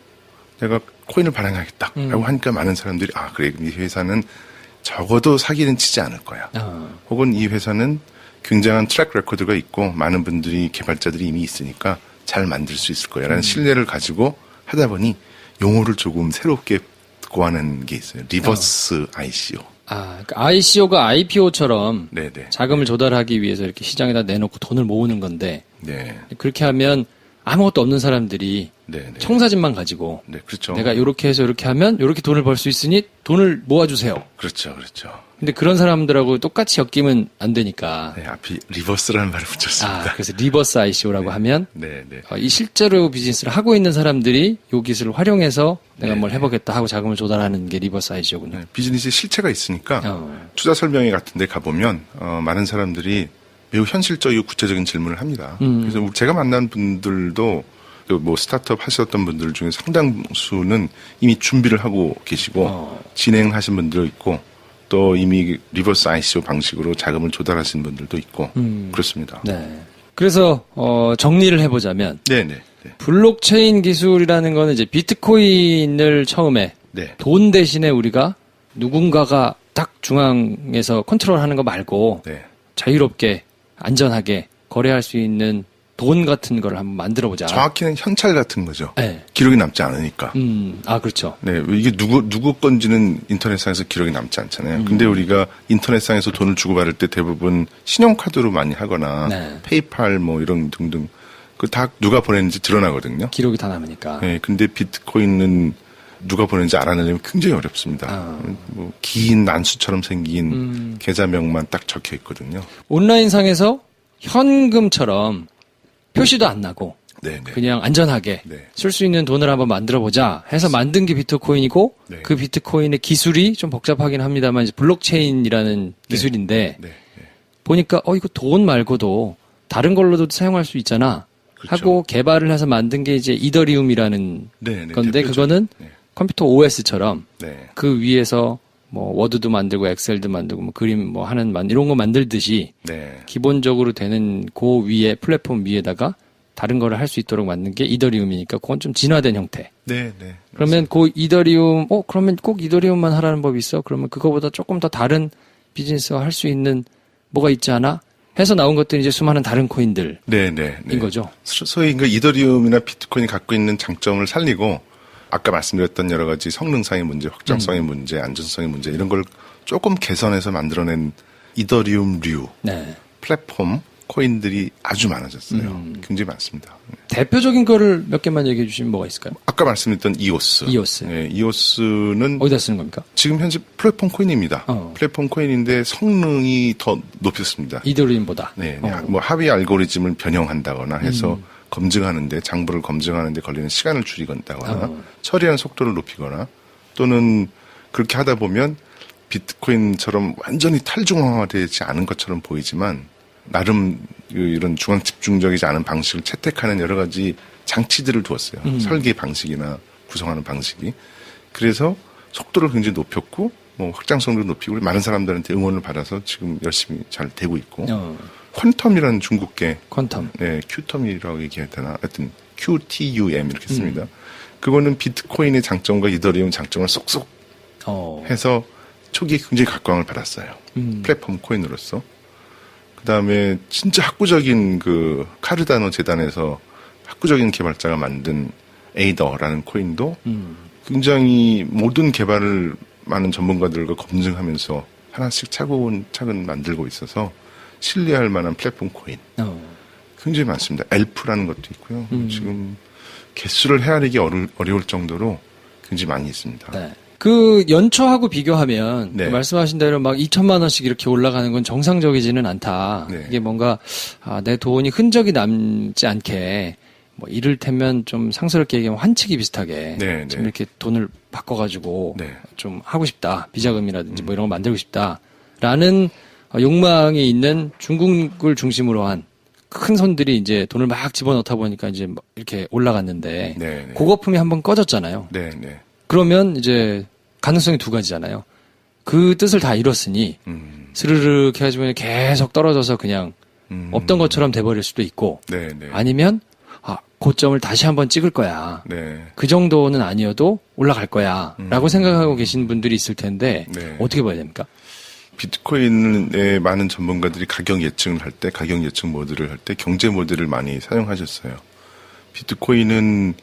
C: 내가 코인을 발행하겠다라고 하니까 많은 사람들이 그래 이 회사는 적어도 사기는 치지 않을 거야. 혹은 이 회사는 굉장한 트랙 레코드가 있고 많은 분들이 개발자들이 이미 있으니까 잘 만들 수 있을 거야 라는 신뢰를 가지고 하다 보니 용어를 조금 새롭게 고하는 게 있어요. 리버스 ICO.
A: 그러니까 ICO가 IPO처럼
C: 네네.
A: 자금을 조달하기 위해서 이렇게 시장에다 내놓고 돈을 모으는 건데
C: 네.
A: 그렇게 하면 아무것도 없는 사람들이
C: 네네.
A: 청사진만 가지고
C: 네, 그렇죠.
A: 내가 이렇게 해서 이렇게 하면 이렇게 돈을 벌 수 있으니 돈을 모아주세요.
C: 그렇죠.
A: 근데 그런 사람들하고 똑같이 엮이면 안 되니까.
C: 네, 앞이 리버스라는 말을 붙였습니다.
A: 그래서 리버스 ICO라고 하면
C: 네.
A: 이 실제로 비즈니스를 하고 있는 사람들이 요 기술을 활용해서 내가 뭘 해보겠다 하고 자금을 조달하는 게 리버스 ICO군요.
C: 네, 비즈니스에 실체가 있으니까 투자 설명회 같은 데 가보면 많은 사람들이 매우 현실적이고 구체적인 질문을 합니다. 그래서 제가 만난 분들도 뭐 스타트업 하셨던 분들 중에 상당수는 이미 준비를 하고 계시고 진행하신 분들도 있고 또 이미 리버스 ICO 방식으로 자금을 조달하신 분들도 있고 그렇습니다.
A: 네. 그래서 정리를 해보자면
C: 네네.
A: 블록체인 기술이라는 거는 이제 비트코인을 처음에
C: 네.
A: 돈 대신에 우리가 누군가가 딱 중앙에서 컨트롤하는 거 말고
C: 네.
A: 자유롭게 안전하게 거래할 수 있는 돈 같은 걸 한번 만들어보자.
C: 정확히는 현찰 같은 거죠.
A: 네.
C: 기록이 남지 않으니까.
A: 그렇죠.
C: 네, 이게 누구 건지는 인터넷상에서 기록이 남지 않잖아요. 근데 우리가 인터넷상에서 돈을 주고받을 때 대부분 신용카드로 많이 하거나
A: 네.
C: 페이팔 뭐 이런 등등 그 다 누가 보냈는지 드러나거든요.
A: 기록이 다 남으니까.
C: 네, 근데 비트코인은 누가 보냈는지 알아내려면 굉장히 어렵습니다. 뭐 긴 난수처럼 생긴 계좌명만 딱 적혀 있거든요.
A: 온라인상에서 현금처럼 표시도 안 나고
C: 네, 네.
A: 그냥 안전하게
C: 네.
A: 쓸 수 있는 돈을 한번 만들어보자 해서 만든 게 비트코인이고
C: 네.
A: 그 비트코인의 기술이 좀 복잡하긴 합니다만 이제 블록체인이라는 기술인데
C: 네, 네.
A: 보니까 이거 돈 말고도 다른 걸로도 사용할 수 있잖아
C: 그렇죠.
A: 하고 개발을 해서 만든 게 이제 이더리움이라는
C: 네, 네,
A: 건데
C: 대표적인.
A: 그거는
C: 네.
A: 컴퓨터 OS처럼
C: 네.
A: 그 위에서 뭐 워드도 만들고 엑셀도 만들고 뭐 그림 뭐 하는 이런 거 만들듯이
C: 네.
A: 기본적으로 되는 그 위에 플랫폼 위에다가 다른 거를 할 수 있도록 만든 게 이더리움이니까 그건 좀 진화된 형태.
C: 네, 네.
A: 그러면 그 이더리움 그러면 꼭 이더리움만 하라는 법이 있어? 그러면 그거보다 조금 더 다른 비즈니스가 할 수 있는 뭐가 있지 않아? 해서 나온 것들이 이제 수많은 다른 코인들인
C: 네, 네, 네.
A: 거죠.
C: 소위 그 이더리움이나 비트코인이 갖고 있는 장점을 살리고 아까 말씀드렸던 여러 가지 성능상의 문제, 확장성의 문제, 안전성의 문제 이런 걸 조금 개선해서 만들어낸 이더리움류
A: 네.
C: 플랫폼 코인들이 아주 많아졌어요. 굉장히 많습니다.
A: 대표적인 거를 몇 개만 얘기해 주시면 뭐가 있을까요?
C: 아까 말씀드렸던 이오스.
A: 이오스.
C: 네, 이오스는
A: 어디다 쓰는 겁니까?
C: 지금 현재 플랫폼 코인입니다.
A: 어.
C: 플랫폼 코인인데 성능이 더 높였습니다.
A: 이더리움보다.
C: 네, 뭐 합의 알고리즘을 변형한다거나 해서 검증하는데 장부를 검증하는데 걸리는 시간을 줄이거나 처리하는 속도를 높이거나 또는 그렇게 하다 보면 비트코인처럼 완전히 탈중앙화되지 않은 것처럼 보이지만 나름 이런 중앙 집중적이지 않은 방식을 채택하는 여러 가지 장치들을 두었어요. 설계 방식이나 구성하는 방식이. 그래서 속도를 굉장히 높였고 뭐 확장성도 높이고 많은 사람들한테 응원을 받아서 지금 열심히 잘 되고 있고 퀀텀이라는 중국계
A: 퀀텀.
C: 네, 큐텀이라고 얘기해야 되나? 하여튼 QTUM 이렇게 씁니다. 그거는 비트코인의 장점과 이더리움 장점을 쏙쏙 해서 초기에 굉장히 각광을 받았어요. 플랫폼 코인으로서. 그다음에 진짜 학구적인 그 카르다노 재단에서 학구적인 개발자가 만든 에이더라는 코인도 굉장히 모든 개발을 많은 전문가들과 검증하면서 하나씩 차근차근 만들고 있어서 신뢰할 만한 플랫폼 코인 굉장히 많습니다. 엘프라는 것도 있고요. 지금 개수를 헤아리기 어려울 정도로 굉장히 많이 있습니다.
A: 네. 그 연초하고 비교하면
C: 네.
A: 그 말씀하신 대로 막 2천만 원씩 이렇게 올라가는 건 정상적이지는 않다.
C: 네.
A: 이게 뭔가 내 돈이 흔적이 남지 않게 뭐 이를테면 좀 상스럽게 얘기하면 환치기 비슷하게
C: 네,
A: 좀
C: 네.
A: 이렇게 돈을 바꿔가지고
C: 네.
A: 좀 하고 싶다. 비자금이라든지 뭐 이런 거 만들고 싶다라는 욕망이 있는 중국을 중심으로 한 큰 손들이 이제 돈을 막 집어넣다 보니까 이제 막 이렇게 올라갔는데
C: 네, 네.
A: 고거품이 한번 꺼졌잖아요.
C: 네, 네.
A: 그러면 이제 가능성이 두 가지잖아요. 그 뜻을 다 잃었으니 스르륵 해가지고 그냥 계속 떨어져서 그냥 없던 것처럼 돼버릴 수도 있고
C: 네, 네.
A: 아니면 고점을 다시 한번 찍을 거야.
C: 네.
A: 그 정도는 아니어도 올라갈 거야 라고 생각하고 계신 분들이 있을 텐데
C: 네.
A: 어떻게 봐야 됩니까?
C: 비트코인의 많은 전문가들이 가격 예측을 할 때, 가격 예측 모델을 할 때 경제 모델을 많이 사용하셨어요. 비트코인은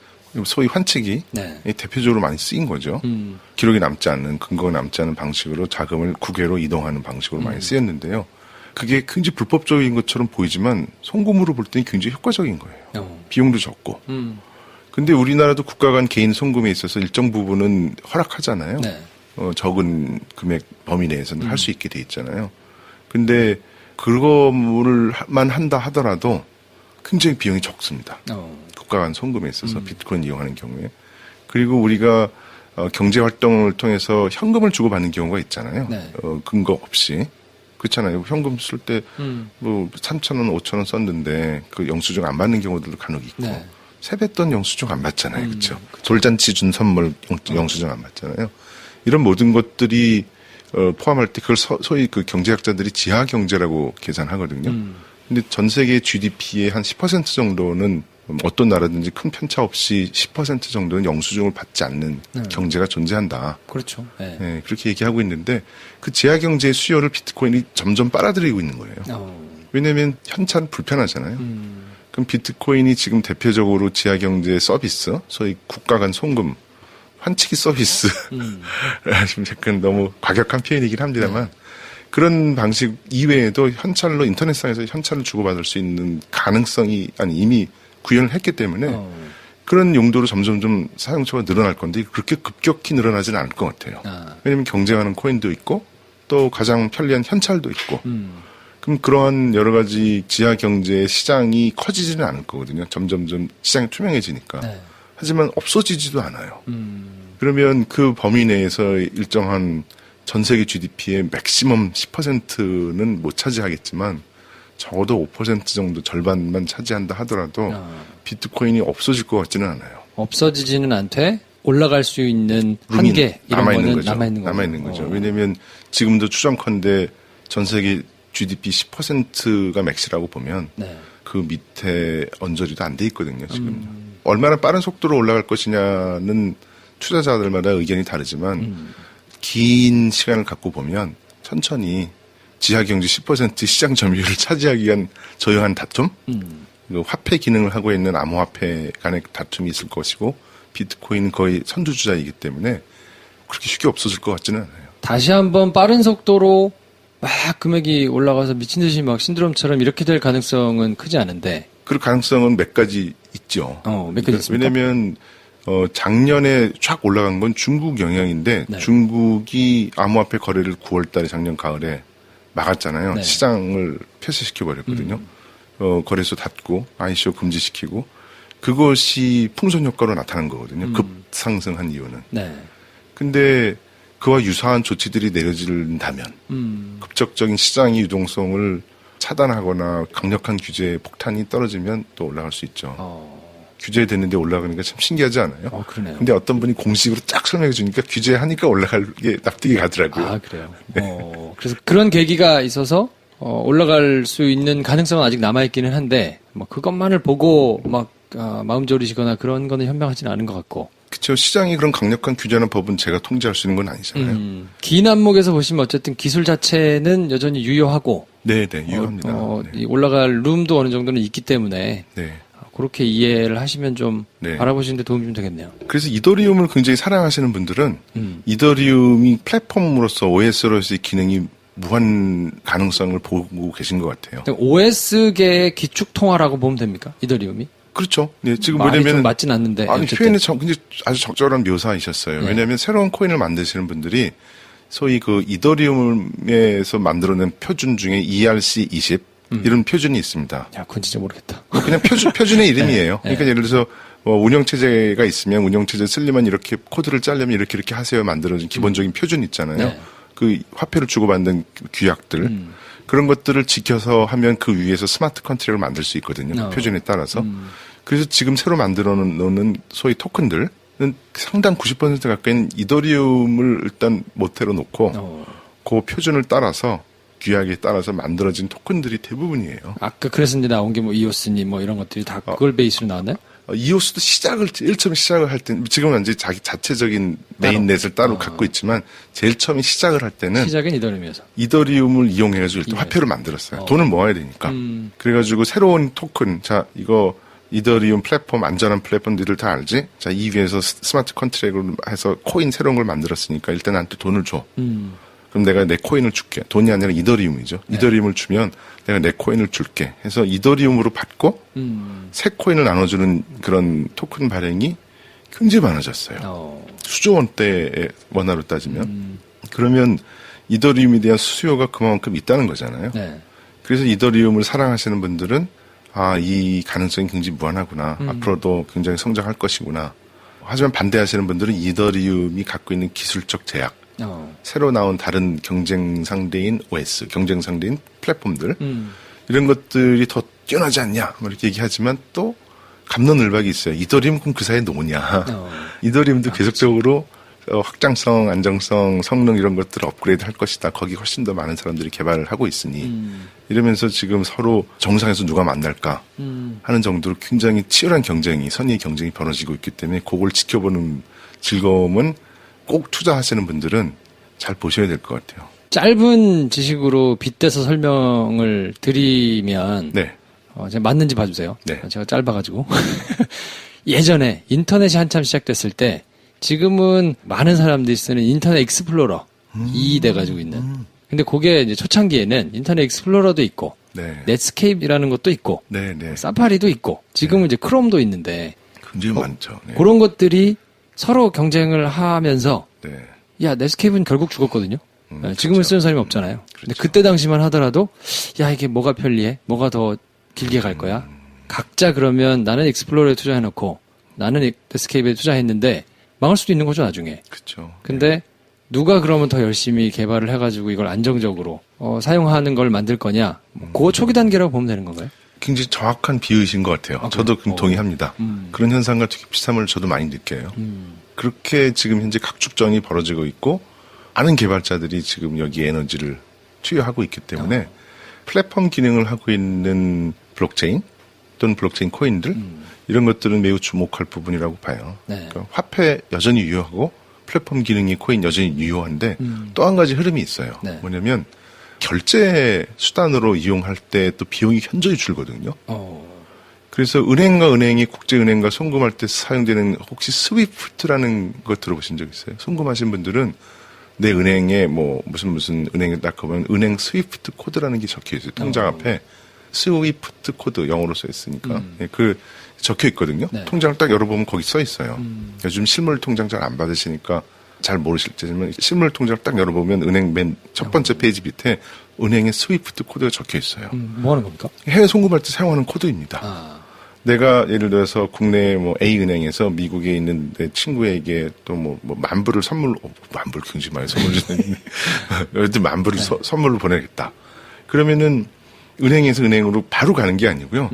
C: 소위 환치기
A: 네.
C: 대표적으로 많이 쓰인 거죠. 기록이 남지 않는, 근거가 남지 않은 방식으로 자금을 국외로 이동하는 방식으로 많이 쓰였는데요. 그게 굉장히 불법적인 것처럼 보이지만 송금으로 볼 때는 굉장히 효과적인 거예요. 비용도 적고. 근데 우리나라도 국가 간 개인 송금에 있어서 일정 부분은 허락하잖아요.
A: 네.
C: 적은 금액 범위 내에서는 할 수 있게 돼 있잖아요. 근데 그거만 한다 하더라도 굉장히 비용이 적습니다. 국가 간 송금에 있어서 비트코인 이용하는 경우에. 그리고 우리가 경제 활동을 통해서 현금을 주고받는 경우가 있잖아요.
A: 네.
C: 근거 없이. 그렇잖아요. 현금 쓸 때 뭐 3,000원, 5,000원 썼는데 그 영수증 안 받는 경우들도 간혹 있고.
A: 네.
C: 세뱃돈 영수증 안 받잖아요. 그렇죠? 돌잔치 준 선물 영수증 안 받잖아요. 이런 모든 것들이 포함할 때 그걸 소위 그 경제학자들이 지하 경제라고 계산하거든요. 근데 전 세계 GDP의 한 10% 정도는 어떤 나라든지 큰 편차 없이 10% 정도는 영수증을 받지 않는 경제가 존재한다.
A: 그렇죠. 네.
C: 네, 그렇게 얘기하고 있는데 그 지하 경제의 수요를 비트코인이 점점 빨아들이고 있는 거예요. 왜냐하면 현찰 불편하잖아요. 그럼 비트코인이 지금 대표적으로 지하 경제 서비스, 소위 국가 간 송금, 환치기 서비스, 좀 약간 너무 과격한 표현이긴 합니다만 그런 방식 이외에도 현찰로 인터넷상에서 현찰을 주고받을 수 있는 가능성이 이미 구현을 했기 때문에 그런 용도로 점점 좀 사용처가 늘어날 건데 그렇게 급격히 늘어나지는 않을 것 같아요. 왜냐하면 경쟁하는 코인도 있고 또 가장 편리한 현찰도 있고 그럼 그러한 여러 가지 지하 경제의 시장이 커지지는 않을 거거든요. 점점점 시장이 투명해지니까. 네. 하지만 없어지지도 않아요. 그러면 그 범위 내에서 일정한 전 세계 GDP의 맥시멈 10%는 못 차지하겠지만 적어도 5% 정도 절반만 차지한다 하더라도 비트코인이 없어질 것 같지는 않아요.
A: 없어지지는 않되 올라갈 수 있는 한계 이런 거는
C: 남아있는 거죠. 왜냐하면 지금도 추정컨대 전 세계 GDP 10%가 맥시라고 보면 네. 그 밑에 언저리도 안 돼 있거든요. 지금 얼마나 빠른 속도로 올라갈 것이냐는 투자자들마다 의견이 다르지만 긴 시간을 갖고 보면 천천히 지하경제 10% 시장 점유율을 차지하기 위한 조용한 다툼, 화폐 기능을 하고 있는 암호화폐 간의 다툼이 있을 것이고 비트코인은 거의 선두주자이기 때문에 그렇게 쉽게 없어질 것 같지는 않아요.
A: 다시 한번 빠른 속도로 막 금액이 올라가서 미친 듯이 막 신드롬처럼 이렇게 될 가능성은 크지 않은데.
C: 그럴 가능성은 몇 가지 있죠.
A: 몇 가지 있습니까?
C: 왜냐면 작년에 쫙 올라간 건 중국 영향인데 네. 중국이 암호화폐 거래를 9월 달에 작년 가을에 막았잖아요. 네. 시장을 폐쇄시켜 버렸거든요. 거래소 닫고 ICO 금지시키고 그것이 풍선 효과로 나타난 거거든요. 급상승한 이유는. 네. 근데 그와 유사한 조치들이 내려진다면 급적적인 시장의 유동성을 차단하거나 강력한 규제의 폭탄이 떨어지면 또 올라갈 수 있죠. 규제됐는데 올라가니까 참 신기하지 않아요?
A: 그러네요.
C: 근데 어떤 분이 공식으로 쫙 설명해 주니까 규제하니까 올라갈 게 납득이 가더라고요.
A: 아, 그래요? 네. 그래서 그런 계기가 있어서 올라갈 수 있는 가능성은 아직 남아있기는 한데 뭐 그것만을 보고 막 마음 졸이시거나 그런 거는 현명하지는 않은 것 같고.
C: 그렇죠. 시장이 그런 강력한 규제하는 법은 제가 통제할 수 있는 건 아니잖아요.
A: 긴 안목에서 보시면 어쨌든 기술 자체는 여전히 유효하고.
C: 네, 유효합니다.
A: 네. 올라갈 룸도 어느 정도는 있기 때문에.
C: 네.
A: 그렇게 이해를 하시면 좀
C: 네.
A: 알아보시는데 도움이 좀 되겠네요.
C: 그래서 이더리움을 굉장히 사랑하시는 분들은 이더리움이 플랫폼으로서 OS로서의 기능이 무한 가능성을 보고 계신 것 같아요.
A: OS계의 기축통화라고 보면 됩니까? 이더리움이?
C: 그렇죠. 네, 지금
A: 말이
C: 뭐냐면
A: 좀 맞진 않는데.
C: 아니 표현이 굉장히 아주 적절한 묘사이셨어요. 네. 왜냐하면 새로운 코인을 만드시는 분들이 소위 그 이더리움에서 만들어낸 표준 중에 ERC20 이런 표준이 있습니다.
A: 야, 그건 진짜 모르겠다.
C: 그냥 표준의 이름이에요.
A: 네.
C: 그러니까 예를 들어서 운영체제가 있으면 운영체제 쓰려면 이렇게 코드를 짜려면 이렇게 하세요 만들어진 기본적인 표준 있잖아요.
A: 네.
C: 그 화폐를 주고받는 규약들. 그런 것들을 지켜서 하면 그 위에서 스마트 컨트랙을 만들 수 있거든요. 그 표준에 따라서. 그래서 지금 새로 만들어 놓는 소위 토큰들은 상당 90% 가까이는 이더리움을 일단 모태로 놓고 그 표준을 따라서 규약에 따라서 만들어진 토큰들이 대부분이에요.
A: 아까 그래서 이제 나온 게 뭐 이오스니 뭐 이런 것들이 다 그걸 베이스로 나왔나요?
C: 이오스도 제일 처음 시작을 할 때, 지금은 이제 자기 자체적인 메인넷을 따로 갖고 있지만, 제일 처음에 시작을 할 때는.
A: 시작은 이더리움이어서.
C: 이더리움을 이용해가지고 일단 화폐를 만들었어요. 돈을 모아야 되니까. 그래가지고 새로운 토큰, 자, 이거 이더리움 플랫폼, 안전한 플랫폼들을 다 알지? 자, 이 위에서 스마트 컨트랙을 해서 코인 새로운 걸 만들었으니까 일단 나한테 돈을 줘. 그럼 내가 내 코인을 줄게. 돈이 아니라 이더리움이죠. 네. 이더리움을 주면 내가 내 코인을 줄게. 해서 이더리움으로 받고 새 코인을 나눠주는 그런 토큰 발행이 굉장히 많아졌어요. 수조 원대의 원화로 따지면. 그러면 이더리움에 대한 수요가 그만큼 있다는 거잖아요.
A: 네.
C: 그래서 이더리움을 사랑하시는 분들은 이 가능성이 굉장히 무한하구나. 앞으로도 굉장히 성장할 것이구나. 하지만 반대하시는 분들은 이더리움이 갖고 있는 기술적 제약, 새로 나온 다른 경쟁 상대인 OS, 경쟁 상대인 플랫폼들 이런 것들이 더 뛰어나지 않냐 이렇게 얘기하지만 또 갑론을박이 있어요. 이더리움 그럼 그 사이에 노냐. 이더리움도 계속적으로 확장성, 안정성, 성능 이런 것들을 업그레이드 할 것이다. 거기 훨씬 더 많은 사람들이 개발을 하고 있으니 이러면서 지금 서로 정상에서 누가 만날까 하는 정도로 굉장히 치열한 경쟁이, 선의의 경쟁이 벌어지고 있기 때문에 그걸 지켜보는 즐거움은 꼭 투자하시는 분들은 잘 보셔야 될 것 같아요.
A: 짧은 지식으로 빗대서 설명을 드리면
C: 네.
A: 제가 맞는지 봐주세요.
C: 네.
A: 제가 짧아가지고. 예전에 인터넷이 한참 시작됐을 때 지금은 많은 사람들이 쓰는 인터넷 익스플로러 2 돼가지고 있는. 근데 그게 이제 초창기에는 인터넷 익스플로러도 있고
C: 네.
A: 넷스케이프라는 것도 있고
C: 네, 네.
A: 사파리도 있고 지금은 이제 크롬도 있는데
C: 굉장히 많죠. 네.
A: 그런 것들이 서로 경쟁을 하면서
C: 네.
A: 야 넷스케이프는 결국 죽었거든요. 지금은
C: 그렇죠.
A: 쓰는 사람이 없잖아요. 근데
C: 그렇죠.
A: 그때 당시만 하더라도 야 이게 뭐가 편리해? 뭐가 더 길게 갈 거야? 각자 그러면 나는 익스플로러에 투자해놓고 나는 넷스케이프에 투자했는데 망할 수도 있는 거죠 나중에.
C: 그렇죠.
A: 근데 누가 그러면 더 열심히 개발을 해가지고 이걸 안정적으로 사용하는 걸 만들 거냐? 그거 초기 단계라고 보면 되는 건가요?
C: 굉장히 정확한 비유이신 것 같아요. 저도 동의합니다. 그런 현상과 되게 비슷함을 저도 많이 느껴요. 그렇게 지금 현재 각축전이 벌어지고 있고 많은 개발자들이 지금 여기에 에너지를 투여하고 있기 때문에 플랫폼 기능을 하고 있는 블록체인 또는 블록체인 코인들 이런 것들은 매우 주목할 부분이라고 봐요.
A: 네.
C: 그러니까 화폐 여전히 유효하고 플랫폼 기능이 코인 여전히 유효한데 또 한 가지 흐름이 있어요.
A: 네.
C: 뭐냐면 결제 수단으로 이용할 때 또 비용이 현저히 줄거든요. 그래서 은행과 은행이 국제은행과 송금할 때 사용되는 혹시 스위프트라는 거 들어보신 적 있어요? 송금하신 분들은 내 은행에 뭐 무슨 은행에 딱 가보면 은행 스위프트 코드라는 게 적혀 있어요. 통장 앞에 스위프트 코드 영어로 써 있으니까 그 적혀 있거든요.
A: 네.
C: 통장을 딱 열어보면 거기 써 있어요. 요즘 실물 통장 잘 안 받으시니까 잘 모르실 테지만 실물 통장을 딱 열어보면 은행 맨 첫 번째 페이지 밑에 은행의 스위프트 코드가 적혀 있어요.
A: 뭐 하는 겁니까?
C: 해외 송금할 때 사용하는 코드입니다. 내가 예를 들어서 국내 뭐 A 은행에서 미국에 있는 내 친구에게 또 뭐 만불을 만불 굉장히 많이 선물 주는데 여튼 만불을 선물로 보내겠다. 그러면은 은행에서 은행으로 바로 가는 게 아니고요.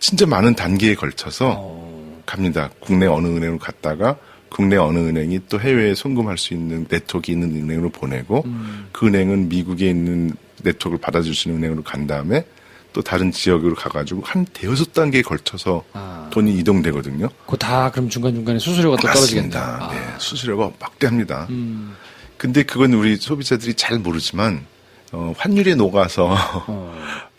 C: 진짜 많은 단계에 걸쳐서 갑니다. 국내 어느 은행으로 갔다가 국내 어느 은행이 또 해외에 송금할 수 있는 네트워크 있는 은행으로 보내고 그 은행은 미국에 있는 네트워크를 받아줄 수 있는 은행으로 간 다음에 또 다른 지역으로 가가지고 한 대여섯 단계에 걸쳐서 돈이 이동되거든요.
A: 그거 다 그럼 중간중간에 수수료가 또 떨어지겠네요.
C: 맞습니다. 네, 수수료가 막대합니다. 근데 그건 우리 소비자들이 잘 모르지만 환율에 녹아서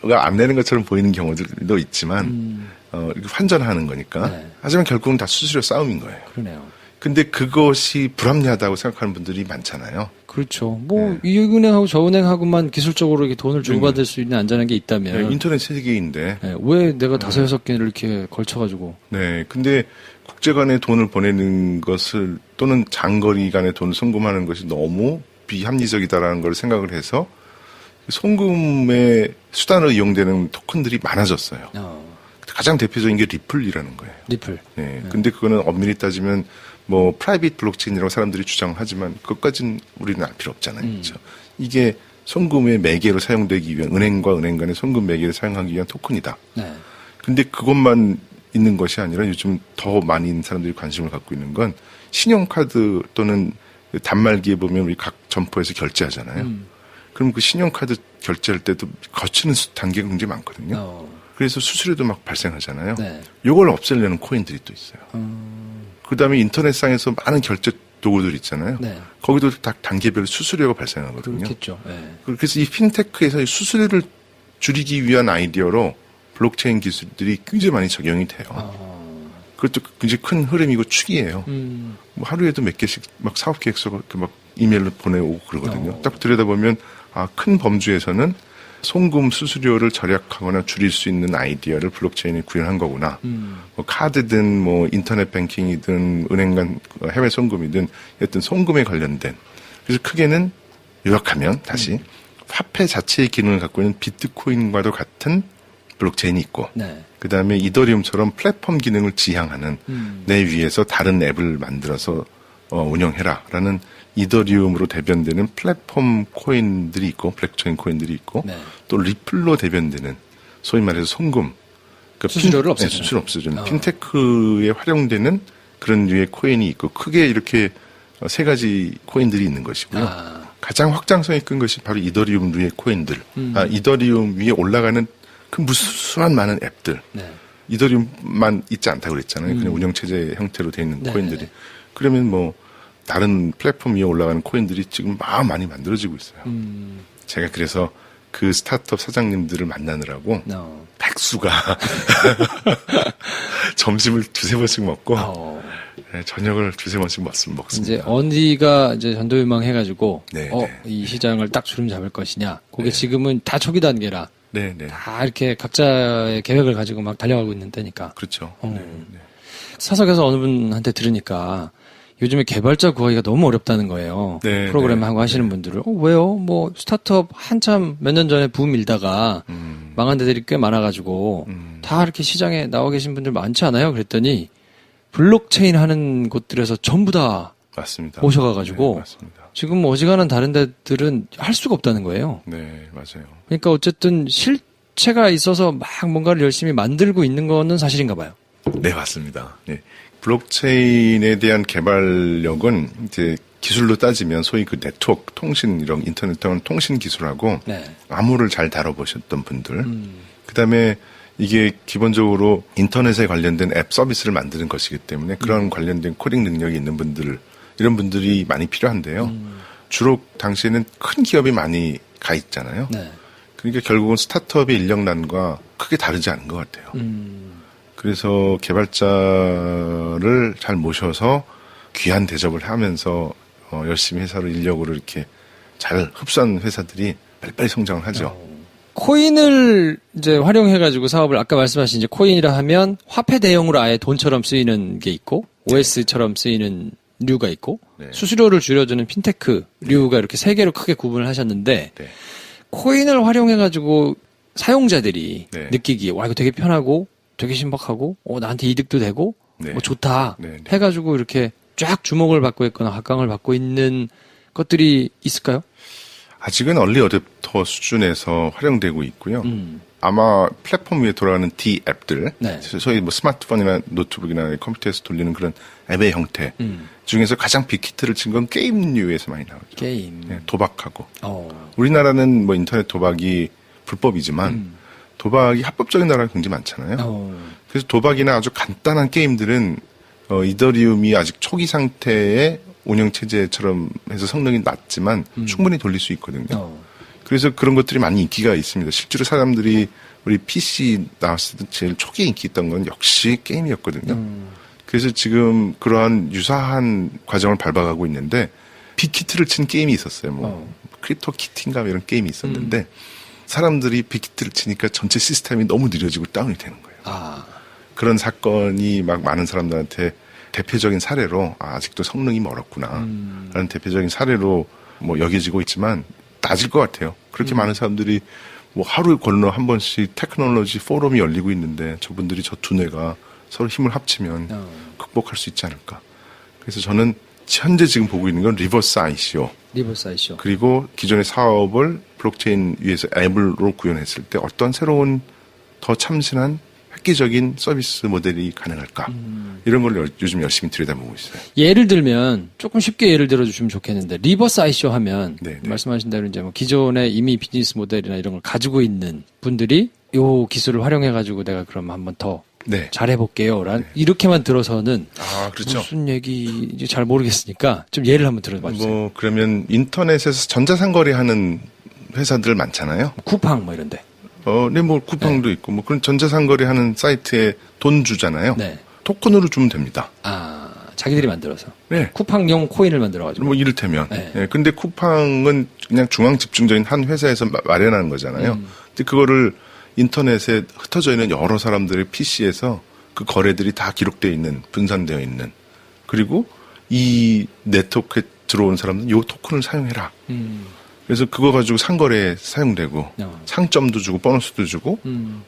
C: 안 내는 것처럼 보이는 경우들도 있지만 이렇게 환전하는 거니까.
A: 네.
C: 하지만 결국은 다 수수료 싸움인 거예요.
A: 그러네요.
C: 근데 그것이 불합리하다고 생각하는 분들이 많잖아요.
A: 그렇죠. 뭐 이 은행하고 저 은행하고만 기술적으로 이렇게 돈을 주고받을 수 있는 안전한 게 있다면
C: 네, 인터넷 세계인데
A: 왜 내가 5-6개를 이렇게 걸쳐가지고
C: 네, 근데 국제 간에 돈을 보내는 것을 또는 장거리 간에 돈을 송금하는 것이 너무 비합리적이다라는 걸 생각을 해서 송금의 수단으로 이용되는 토큰들이 많아졌어요. 가장 대표적인 게 리플이라는 거예요.
A: 리플.
C: 네, 근데 그거는 엄밀히 따지면 뭐 프라이빗 블록체인이라고 사람들이 주장하지만 그것까지는 우리는 알 필요 없잖아요. 그렇죠? 이게 송금의 매개로 사용되기 위한 은행과 은행 간의 송금 매개를 사용하기 위한 토큰이다.
A: 네.
C: 근데 그것만 있는 것이 아니라 요즘 더 많은 사람들이 관심을 갖고 있는 건 신용카드 또는 단말기에 보면 우리 각 점포에서 결제하잖아요. 그럼 그 신용카드 결제할 때도 거치는 단계가 굉장히 많거든요. 그래서 수수료도 막 발생하잖아요.
A: 네.
C: 이걸 없애려는 코인들이 또 있어요. 그다음에 인터넷상에서 많은 결제 도구들 있잖아요.
A: 네.
C: 거기도 다 단계별 수수료가 발생하거든요.
A: 그렇겠죠. 네.
C: 그래서 이 핀테크에서 수수료를 줄이기 위한 아이디어로 블록체인 기술들이 굉장히 많이 적용이 돼요. 그것도 굉장히 큰 흐름이고 축이에요. 뭐 하루에도 몇 개씩 막 사업 계획서가 막 이메일로 보내오고 그러거든요. 딱 들여다보면 큰 범주에서는 송금 수수료를 절약하거나 줄일 수 있는 아이디어를 블록체인이 구현한 거구나. 뭐 카드든 뭐 인터넷 뱅킹이든 은행 간 해외 송금이든 어떤 송금에 관련된. 그래서 크게는 요약하면 다시 화폐 자체의 기능을 갖고 있는 비트코인과도 같은 블록체인이 있고
A: 네.
C: 그다음에 이더리움처럼 플랫폼 기능을 지향하는 내 위에서 다른 앱을 만들어서 운영해라라는 이더리움으로 대변되는 플랫폼 코인들이 있고 블록체인 코인들이 있고
A: 네.
C: 또 리플로 대변되는 소위 말해서 송금 그러니까
A: 수수료를 없애주는
C: 수수료 없애주는 핀테크에 활용되는 그런 류의 코인이 있고 크게 이렇게 세 가지 코인들이 있는 것이고요. 가장 확장성이 큰 것이 바로 이더리움류의 코인들. 이더리움 위에 올라가는 그 무수한 많은 앱들. 네. 이더리움만 있지 않다고 그랬잖아요. 그냥 운영체제 형태로 되어 있는 코인들이. 그러면 뭐 다른 플랫폼 위에 올라가는 코인들이 지금 많이 만들어지고 있어요. 제가 그래서 그 스타트업 사장님들을 만나느라고 백수가 점심을 두세 번씩 먹고 네, 저녁을 두세 번씩 먹습니다.
A: 이제 어디가 이제 전도유망 해가지고 이 시장을 딱 주름 잡을 것이냐. 그게 지금은 다 초기 단계라. 다 이렇게 각자의 계획을 가지고 막 달려가고 있는 때니까.
C: 그렇죠.
A: 사석에서 어느 분한테 들으니까 요즘에 개발자 구하기가 너무 어렵다는 거예요. 프로그램 하고 하시는 분들을. 왜요? 뭐 스타트업 한참 몇 년 전에 붐 일다가 망한 데들이 꽤 많아가지고 다 이렇게 시장에 나와 계신 분들 많지 않아요? 그랬더니 블록체인 하는 곳들에서 전부 다
C: 맞습니다.
A: 오셔가가지고
C: 맞습니다.
A: 지금 어지간한 다른 데들은 할 수가 없다는 거예요.
C: 네, 맞아요.
A: 그러니까 어쨌든 실체가 있어서 막 뭔가를 열심히 만들고 있는 거는 사실인가 봐요.
C: 네, 맞습니다. 네. 블록체인에 대한 개발력은 이제 기술로 따지면 소위 그 네트워크 통신 이런 인터넷 통신 기술하고 암호를 잘 다뤄보셨던 분들, 그다음에 이게 기본적으로 인터넷에 관련된 앱 서비스를 만드는 것이기 때문에 그런 관련된 코딩 능력이 있는 분들, 이런 분들이 많이 필요한데요. 주로 당시에는 큰 기업이 많이 가 있잖아요. 그러니까 결국은 스타트업의 인력난과 크게 다르지 않은 것 같아요. 그래서 개발자를 잘 모셔서 귀한 대접을 하면서 열심히 회사를 인력으로 이렇게 잘 흡수한 회사들이 빨리빨리 성장을 하죠.
A: 코인을 이제 활용해가지고 사업을 아까 말씀하신 이제 코인이라 하면 화폐 대용으로 아예 돈처럼 쓰이는 게 있고 OS처럼 쓰이는 류가 있고 수수료를 줄여주는 핀테크 류가 이렇게 세 개로 크게 구분을 하셨는데 코인을 활용해가지고 사용자들이 느끼기에 와 이거 되게 편하고 되게 신박하고 나한테 이득도 되고 뭐 좋다 해가지고 이렇게 쫙 주목을 받고 있거나 각광을 받고 있는 것들이 있을까요?
C: 아직은 얼리 어댑터 수준에서 활용되고 있고요. 아마 플랫폼 위에 돌아가는 D 앱들, 소위 뭐 스마트폰이나 노트북이나 컴퓨터에서 돌리는 그런 앱의 형태 중에서 가장 빅히트를 친 건 게임류에서 많이 나오죠.
A: 게임.
C: 도박하고. 우리나라는 뭐 인터넷 도박이 불법이지만 도박이 합법적인 나라가 굉장히 많잖아요. 그래서 도박이나 아주 간단한 게임들은 이더리움이 아직 초기 상태의 운영체제처럼 해서 성능이 낮지만 충분히 돌릴 수 있거든요. 그래서 그런 것들이 많이 인기가 있습니다. 실제로 사람들이 우리 PC 나왔을 때 제일 초기에 인기 있던 건 역시 게임이었거든요. 그래서 지금 그러한 유사한 과정을 밟아가고 있는데 빅히트를 친 게임이 있었어요. 뭐 크립토 키티인가 이런 게임이 있었는데 사람들이 빅히트를 치니까 전체 시스템이 너무 느려지고 다운이 되는 거예요. 그런 사건이 막 많은 사람들한테 대표적인 사례로 아직도 성능이 멀었구나 라는 대표적인 사례로 뭐 여겨지고 있지만 낮을 것 같아요. 그렇게 많은 사람들이 뭐 하루 건너 한 번씩 테크놀로지 포럼이 열리고 있는데 저분들이 저 두뇌가 서로 힘을 합치면 극복할 수 있지 않을까. 그래서 저는 현재 지금 보고 있는 건 리버스 ICO. 그리고 기존의 사업을 블록체인 위에서 앱으로 구현했을 때 어떤 새로운 더 참신한 획기적인 서비스 모델이 가능할까. 이런 걸 요즘 열심히 들여다보고 있어요.
A: 예를 들면 조금 쉽게 예를 들어주시면 좋겠는데 리버스 ICO 하면 말씀하신 대로 이제 뭐 기존의 이미 비즈니스 모델이나 이런 걸 가지고 있는 분들이 요 기술을 활용해가지고 내가 그럼 한번 더 잘해볼게요. 이렇게만 들어서는
C: 그렇죠.
A: 무슨 얘기인지 잘 모르겠으니까 좀 예를 한번 들어봐 주세요.
C: 뭐 그러면 인터넷에서 전자상거래 하는 회사들 많잖아요.
A: 쿠팡 뭐 이런데.
C: 네, 뭐 쿠팡도 있고 뭐 그런 전자상거래 하는 사이트에 돈 주잖아요. 토큰으로 주면 됩니다.
A: 자기들이 만들어서. 쿠팡용 코인을 만들어가지고.
C: 뭐 이를테면. 근데 쿠팡은 그냥 중앙 집중적인 한 회사에서 마련하는 거잖아요. 근데 그거를 인터넷에 흩어져 있는 여러 사람들의 PC에서 그 거래들이 다 기록되어 있는, 분산되어 있는. 그리고 이 네트워크에 들어온 사람들은 요 토큰을 사용해라. 그래서 그거 가지고 상거래에 사용되고 상점도 주고 보너스도 주고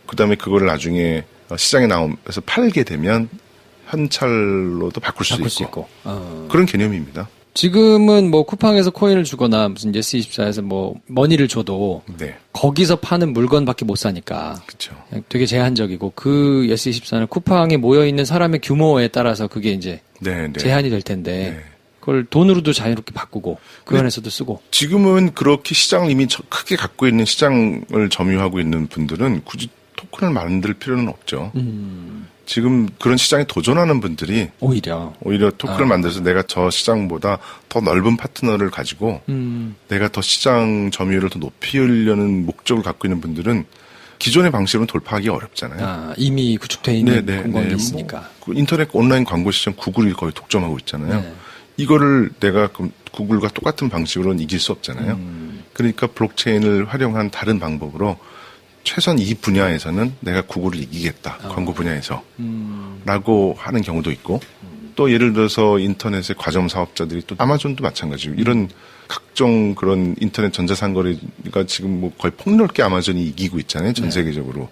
C: 그다음에 그거를 나중에 시장에 나오면서 팔게 되면 현찰로도 바꿀 수 있고. 그런 개념입니다.
A: 지금은 뭐 쿠팡에서 코인을 주거나 무슨 예스24에서 뭐 머니를 줘도 거기서 파는 물건밖에 못 사니까
C: 그쵸.
A: 되게 제한적이고 그 예스24는 쿠팡에 모여 있는 사람의 규모에 따라서 그게 이제 제한이 될 텐데 그걸 돈으로도 자유롭게 바꾸고 그 안에서도 쓰고.
C: 지금은 그렇게 시장을 이미 크게 갖고 있는 시장을 점유하고 있는 분들은 굳이 토큰을 만들 필요는 없죠. 지금 그런 시장에 도전하는 분들이 오히려 토큰을 만들어서 내가 저 시장보다 더 넓은 파트너를 가지고 내가 더 시장 점유율을 더 높이려는 목적을 갖고 있는 분들은 기존의 방식으로는 돌파하기 어렵잖아요.
A: 이미 구축되어 있는 공간이 있으니까.
C: 그 인터넷 온라인 광고 시장 구글이 거의 독점하고 있잖아요. 이거를 내가 그럼 구글과 똑같은 방식으로는 이길 수 없잖아요. 그러니까 블록체인을 활용한 다른 방법으로 최소한 이 분야에서는 내가 구글을 이기겠다. 광고 분야에서. 라고 하는 경우도 있고 또 예를 들어서 인터넷의 과점 사업자들이 또 아마존도 마찬가지고 이런 각종 그런 인터넷 전자상거래가 지금 뭐 거의 폭넓게 아마존이 이기고 있잖아요. 전 세계적으로.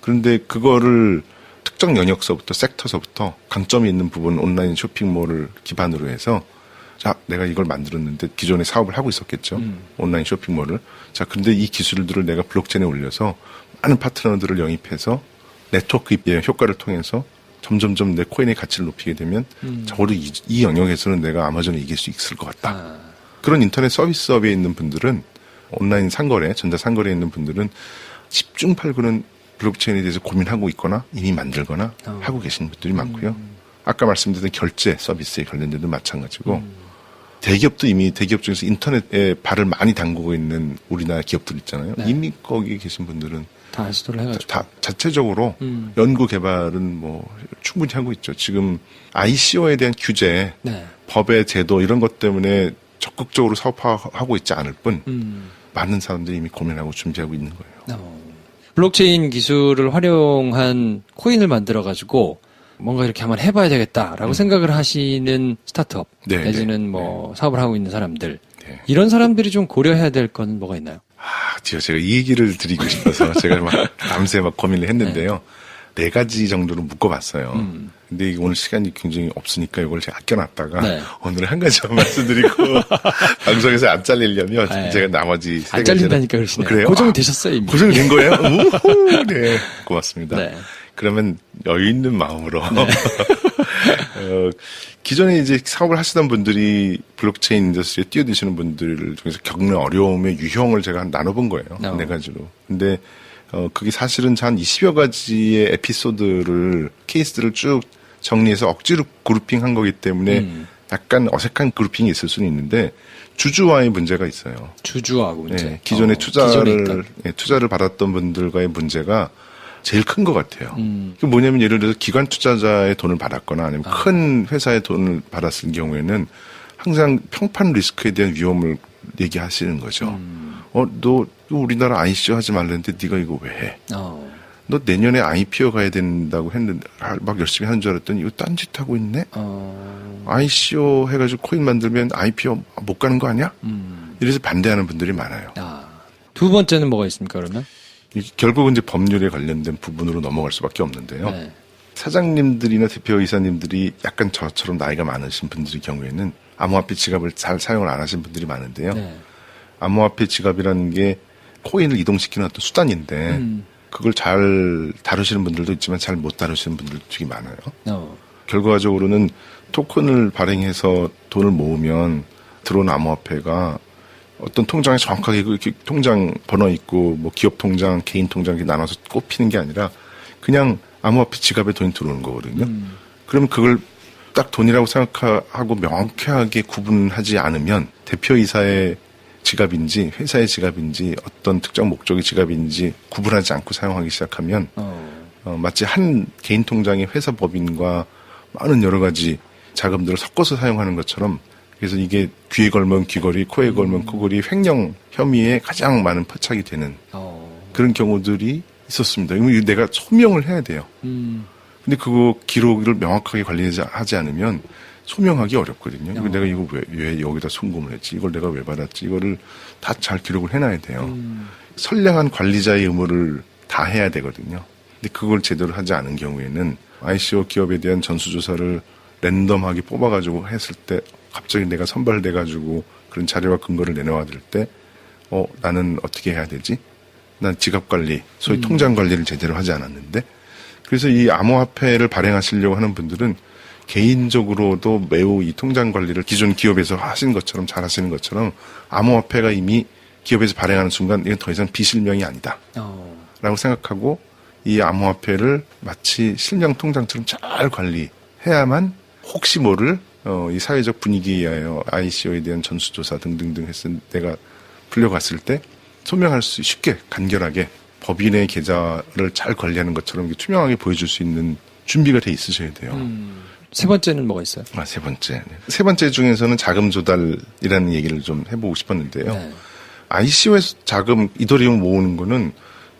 C: 그런데 그거를 특정 영역서부터 섹터서부터 강점이 있는 부분 온라인 쇼핑몰을 기반으로 해서 자, 내가 이걸 만들었는데 기존에 사업을 하고 있었겠죠. 온라인 쇼핑몰을. 자, 근데 이 기술들을 내가 블록체인에 올려서 많은 파트너들을 영입해서 네트워크 입의 효과를 통해서 점점점 내 코인의 가치를 높이게 되면 적어도 이 영역에서는 내가 아마존을 이길 수 있을 것 같다. 그런 인터넷 서비스업에 있는 분들은 온라인 상거래, 전자상거래에 있는 분들은 10중 8구는 블록체인에 대해서 고민하고 있거나 이미 만들거나 하고 계시는 분들이 많고요. 아까 말씀드린 결제 서비스에 관련된 데도 마찬가지고 대기업도 이미 대기업 중에서 인터넷에 발을 많이 담그고 있는 우리나라 기업들 있잖아요. 이미 거기 계신 분들은
A: 다 시도를 해가지고
C: 다 자체적으로 연구 개발은 뭐 충분히 하고 있죠. 지금 ICO에 대한 규제, 법의 제도 이런 것 때문에 적극적으로 사업화하고 있지 않을 뿐 많은 사람들이 이미 고민하고 준비하고 있는 거예요.
A: 블록체인 기술을 활용한 코인을 만들어가지고 뭔가 이렇게 한번 해봐야 되겠다라고 생각을 하시는 스타트업 내지는 뭐 사업을 하고 있는 사람들 이런 사람들이 좀 고려해야 될 건 뭐가 있나요?
C: 제가 이 얘기를 드리고 싶어서 제가 막 밤새 막 고민을 했는데요. 4가지 정도로 묶어봤어요. 근데 오늘 시간이 굉장히 없으니까 이걸 제가 아껴놨다가 오늘 한 가지만 말씀드리고 방송에서 안 잘리려면 제가 나머지 3가지는
A: 안 잘린다니까 그러시네요.
C: 그래요?
A: 고정이 되셨어요 이미.
C: 고정이 된 거예요? 네, 고맙습니다. 그러면 여유 있는 마음으로 기존에 이제 사업을 하시던 분들이 블록체인 인더스트리에 뛰어드시는 분들 중에서 겪는 어려움의 유형을 제가 나눠본 거예요. 4가지로. 근데 그게 사실은 한 20여 가지의 에피소드를 케이스들을 쭉 정리해서 억지로 그룹핑한 거기 때문에 약간 어색한 그룹핑이 있을 수는 있는데 주주와의 문제가 있어요.
A: 주주하고 문제.
C: 기존에 투자를 받았던 분들과의 문제가 제일 큰 것 같아요. 그게 뭐냐면 예를 들어서 기관 투자자의 돈을 받았거나 아니면 큰 회사의 돈을 받았을 경우에는 항상 평판 리스크에 대한 위험을 얘기하시는 거죠. 너 우리나라 ICO 하지 말랬는데 네가 이거 왜 해? 너 내년에 IPO 가야 된다고 했는데 막 열심히 하는 줄 알았더니 이거 딴짓 하고 있네? ICO 해가지고 코인 만들면 IPO 못 가는 거 아니야? 이래서 반대하는 분들이 많아요.
A: 두 번째는 뭐가 있습니까 그러면?
C: 결국은 이제 법률에 관련된 부분으로 넘어갈 수밖에 없는데요. 사장님들이나 대표이사님들이 약간 저처럼 나이가 많으신 분들의 경우에는 암호화폐 지갑을 잘 사용을 안 하신 분들이 많은데요. 암호화폐 지갑이라는 게 코인을 이동시키는 어떤 수단인데 그걸 잘 다루시는 분들도 있지만 잘 못 다루시는 분들도 되게 많아요. 결과적으로는 토큰을 발행해서 돈을 모으면 들어온 암호화폐가 어떤 통장에 정확하게 이렇게 통장 번호 있고 뭐 기업 통장, 개인 통장 이렇게 나눠서 꼽히는 게 아니라 그냥 암호화폐 지갑에 돈이 들어오는 거거든요. 그러면 그걸 딱 돈이라고 생각하고 명쾌하게 구분하지 않으면 대표이사의 지갑인지 회사의 지갑인지 어떤 특정 목적의 지갑인지 구분하지 않고 사용하기 시작하면 마치 한 개인 통장의 회사 법인과 많은 여러 가지 자금들을 섞어서 사용하는 것처럼 그래서 이게 귀에 걸면 귀걸이, 코에 걸면 코걸이 횡령 혐의에 가장 많은 포착이 되는 그런 경우들이 있었습니다. 이거 내가 소명을 해야 돼요. 근데 그거 기록을 명확하게 관리하지 않으면 소명하기 어렵거든요. 이거 내가 이거 왜 여기다 송금을 했지? 이걸 내가 왜 받았지? 이거를 다 잘 기록을 해놔야 돼요. 선량한 관리자의 의무를 다 해야 되거든요. 근데 그걸 제대로 하지 않은 경우에는 ICO 기업에 대한 전수조사를 랜덤하게 뽑아가지고 했을 때 갑자기 내가 선발돼가지고 그런 자료와 근거를 내놓아들 때 나는 어떻게 해야 되지? 난 지갑 관리, 소위 통장 관리를 제대로 하지 않았는데 그래서 이 암호화폐를 발행하시려고 하는 분들은 개인적으로도 매우 이 통장 관리를 기존 기업에서 하신 것처럼 잘 하시는 것처럼 암호화폐가 이미 기업에서 발행하는 순간 이건 더 이상 비실명이 아니다. 라고 생각하고 이 암호화폐를 마치 실명 통장처럼 잘 관리해야만 혹시 모를 이 사회적 분위기에 의하여 ICO에 대한 전수조사 등등등 해서 내가 불려갔을 때 소명할 수 쉽게 간결하게 법인의 계좌를 잘 관리하는 것처럼 투명하게 보여줄 수 있는 준비가 돼 있으셔야 돼요.
A: 세 번째는 뭐가 있어요?
C: 세 번째. 세 번째 중에서는 자금 조달이라는 얘기를 좀 해보고 싶었는데요.
A: 네.
C: ICO에서 자금, 이더리움 모으는 거는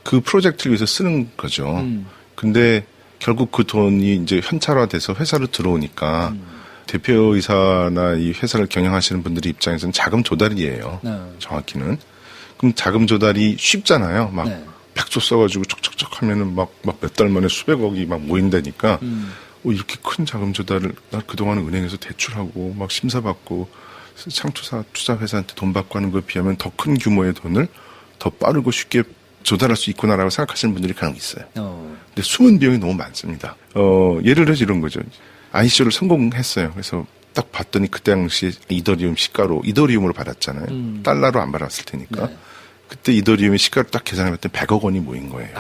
C: 그 프로젝트를 위해서 쓰는 거죠. 근데 결국 그 돈이 이제 현찰화돼서 회사로 들어오니까 대표이사나 이 회사를 경영하시는 분들의 입장에서는 자금 조달이에요. 정확히는. 그럼 자금 조달이 쉽잖아요. 막 100조 써가지고 촉촉촉 하면은 막 몇 달 만에 수백억이 막 모인다니까. 이렇게 큰 자금 조달을 나 그동안 은행에서 대출하고 막 심사받고 창투사 투자회사한테 돈 받고 하는 거에 비하면 더 큰 규모의 돈을 더 빠르고 쉽게 조달할 수 있구나라고 생각하시는 분들이 간혹 있어요. 근데 숨은 비용이 너무 많습니다. 예를 들어서 이런 거죠. ICO를 성공했어요. 그래서 딱 봤더니 그때 당시 이더리움 시가로 이더리움으로 받았잖아요. 달러로 안 받았을 테니까. 네. 그때 이더리움의 시가를 딱 계산해봤더니 100억 원이 모인 거예요.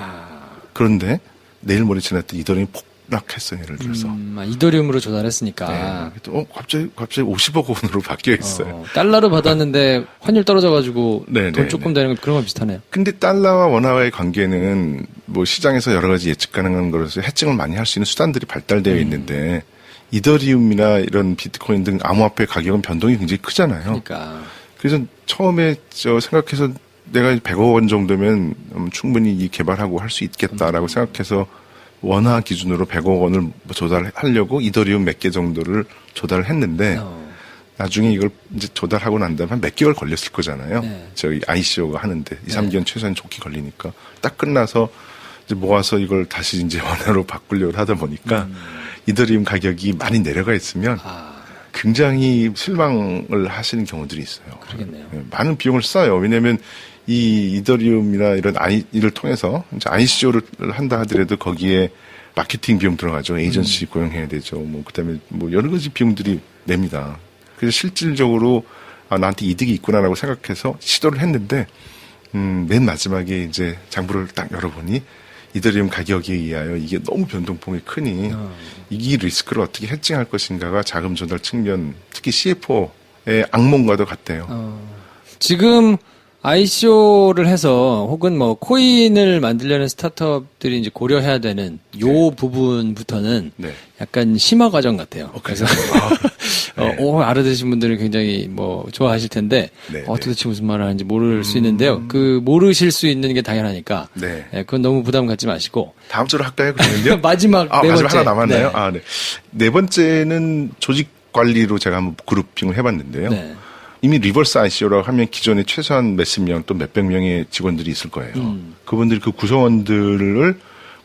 C: 그런데 내일 모레 지났더니 이더리움이 폭락했어요. 예를 들어서.
A: 이더리움으로 조달했으니까.
C: 네. 갑자기 50억 원으로 바뀌어 있어요.
A: 달러로 받았는데 환율 떨어져가지고 돈 조금 되는 건 그런 거 비슷하네요.
C: 근데 달러와 원화와의 관계는 뭐 시장에서 여러 가지 예측 가능한 거로서 해칭을 많이 할 수 있는 수단들이 발달되어 있는데 이더리움이나 이런 비트코인 등 암호화폐 가격은 변동이 굉장히 크잖아요.
A: 그러니까.
C: 그래서 처음에 생각해서 내가 100억 원 정도면 충분히 이 개발하고 할 수 있겠다라고 생각해서 원화 기준으로 100억 원을 조달하려고 이더리움 몇 개 정도를 조달을 했는데 나중에 이걸 이제 조달하고 난 다음에 한 몇 개월 걸렸을 거잖아요. 네. 저희 ICO가 하는데 2, 3개월 최소한 좋게 걸리니까 딱 끝나서 이제 모아서 이걸 다시 이제 원화로 바꾸려고 하다 보니까 이더리움 가격이 많이 내려가 있으면 굉장히 실망을 하시는 경우들이 있어요.
A: 그러겠네요.
C: 많은 비용을 써요. 왜냐하면 이 이더리움이나 이런 이를 통해서 이제 ICO를 한다 하더라도 거기에 마케팅 비용 들어가죠. 에이전시 고용해야 되죠. 뭐 그다음에 뭐 여러 가지 비용들이 냅니다. 그래서 실질적으로 나한테 이득이 있구나라고 생각해서 시도를 했는데 맨 마지막에 이제 장부를 딱 열어보니 이더리움 가격에 의하여 이게 너무 변동폭이 크니 이 리스크를 어떻게 해칭할 것인가가 자금 조달 측면, 특히 CFO의 악몽과도 같대요.
A: 지금 ICO를 해서 혹은 뭐 코인을 만들려는 스타트업들이 이제 고려해야 되는 요 부분부터는 약간 심화 과정 같아요. 그래서 알아들으신 분들은 굉장히 뭐 좋아하실 텐데 도대체 무슨 말을 하는지 모를 수 있는데요. 그 모르실 수 있는 게 당연하니까 그건 너무 부담 갖지 마시고
C: 다음 주로 할까요? 그러면요?
A: 마지막 네 번째
C: 하나 남았나요? 네 번째는 조직 관리로 제가 한번 그룹핑을 해봤는데요. 이미 리버스 ICO라고 하면 기존에 최소한 몇십 명 또 몇백 명의 직원들이 있을 거예요. 그분들이 그 구성원들을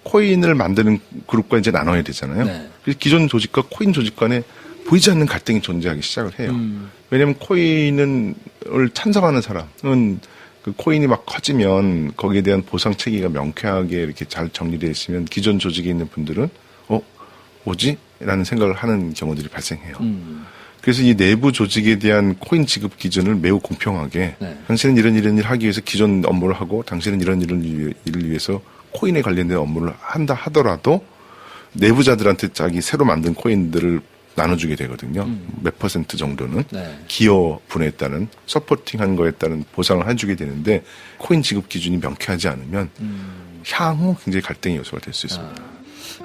C: 코인을 만드는 그룹과 이제 나눠야 되잖아요. 그래서 기존 조직과 코인 조직 간에 보이지 않는 갈등이 존재하기 시작을 해요. 왜냐하면 코인을 찬성하는 사람은 그 코인이 막 커지면 거기에 대한 보상 체계가 명쾌하게 이렇게 잘 정리되어 있으면 기존 조직에 있는 분들은 뭐지? 라는 생각을 하는 경우들이 발생해요. 그래서 이 내부 조직에 대한 코인 지급 기준을 매우 공평하게 당신은 이런 일 하기 위해서 기존 업무를 하고 당신은 이런 일을 위해서 코인에 관련된 업무를 한다 하더라도 내부자들한테 자기 새로 만든 코인들을 나눠주게 되거든요. 몇 % 정도는 기여분에 따른 서포팅한 거에 따른 보상을 해주게 되는데 코인 지급 기준이 명쾌하지 않으면 향후 굉장히 갈등의 요소가 될 수 있습니다.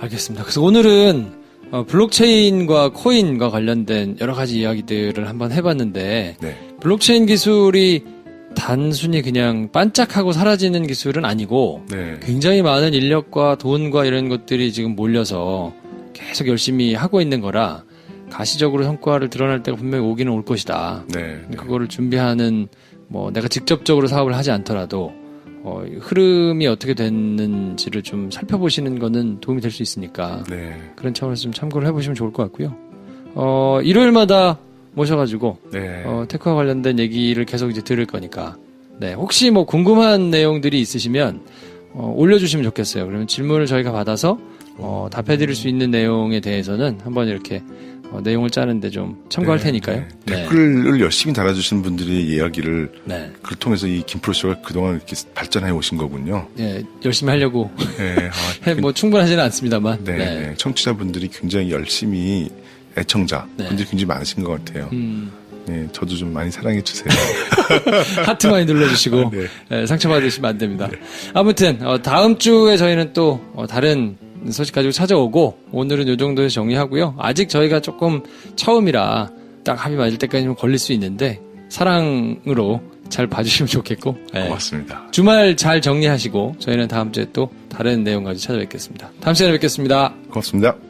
A: 알겠습니다. 그래서 오늘은 블록체인과 코인과 관련된 여러 가지 이야기들을 한번 해봤는데 블록체인 기술이 단순히 그냥 반짝하고 사라지는 기술은 아니고 굉장히 많은 인력과 돈과 이런 것들이 지금 몰려서 계속 열심히 하고 있는 거라 가시적으로 성과를 드러날 때가 분명히 오기는 올 것이다. 그거를 준비하는 뭐 내가 직접적으로 사업을 하지 않더라도 흐름이 어떻게 됐는지를 좀 살펴보시는 거는 도움이 될 수 있으니까 그런 차원에서 좀 참고를 해보시면 좋을 것 같고요. 일요일마다 모셔가지고 테크와 관련된 얘기를 계속 이제 들을 거니까 혹시 뭐 궁금한 내용들이 있으시면 올려주시면 좋겠어요. 그러면 질문을 저희가 받아서 답해드릴 수 있는 내용에 대해서는 한번 이렇게 내용을 짜는데 좀 참고할 테니까요.
C: 댓글을 열심히 달아주시는 분들의 이야기를 그걸 통해서 이 김프로쇼가 그동안 이렇게 발전해 오신 거군요.
A: 네, 열심히 하려고 뭐 충분하지는 않습니다만.
C: 청취자분들이 굉장히 열심히 애청자분들이 굉장히 많으신 것 같아요. 네, 저도 좀 많이 사랑해 주세요.
A: 하트 많이 눌러주시고 상처받으시면 안 됩니다. 아무튼 다음 주에 저희는 또 다른 소식 가지고 찾아오고 오늘은 이 정도에서 정리하고요. 아직 저희가 조금 처음이라 딱 합이 맞을 때까지 좀 걸릴 수 있는데 사랑으로 잘 봐주시면 좋겠고
C: 고맙습니다.
A: 주말 잘 정리하시고 저희는 다음 주에 또 다른 내용 가지고 찾아뵙겠습니다. 다음 시간에 뵙겠습니다.
C: 고맙습니다.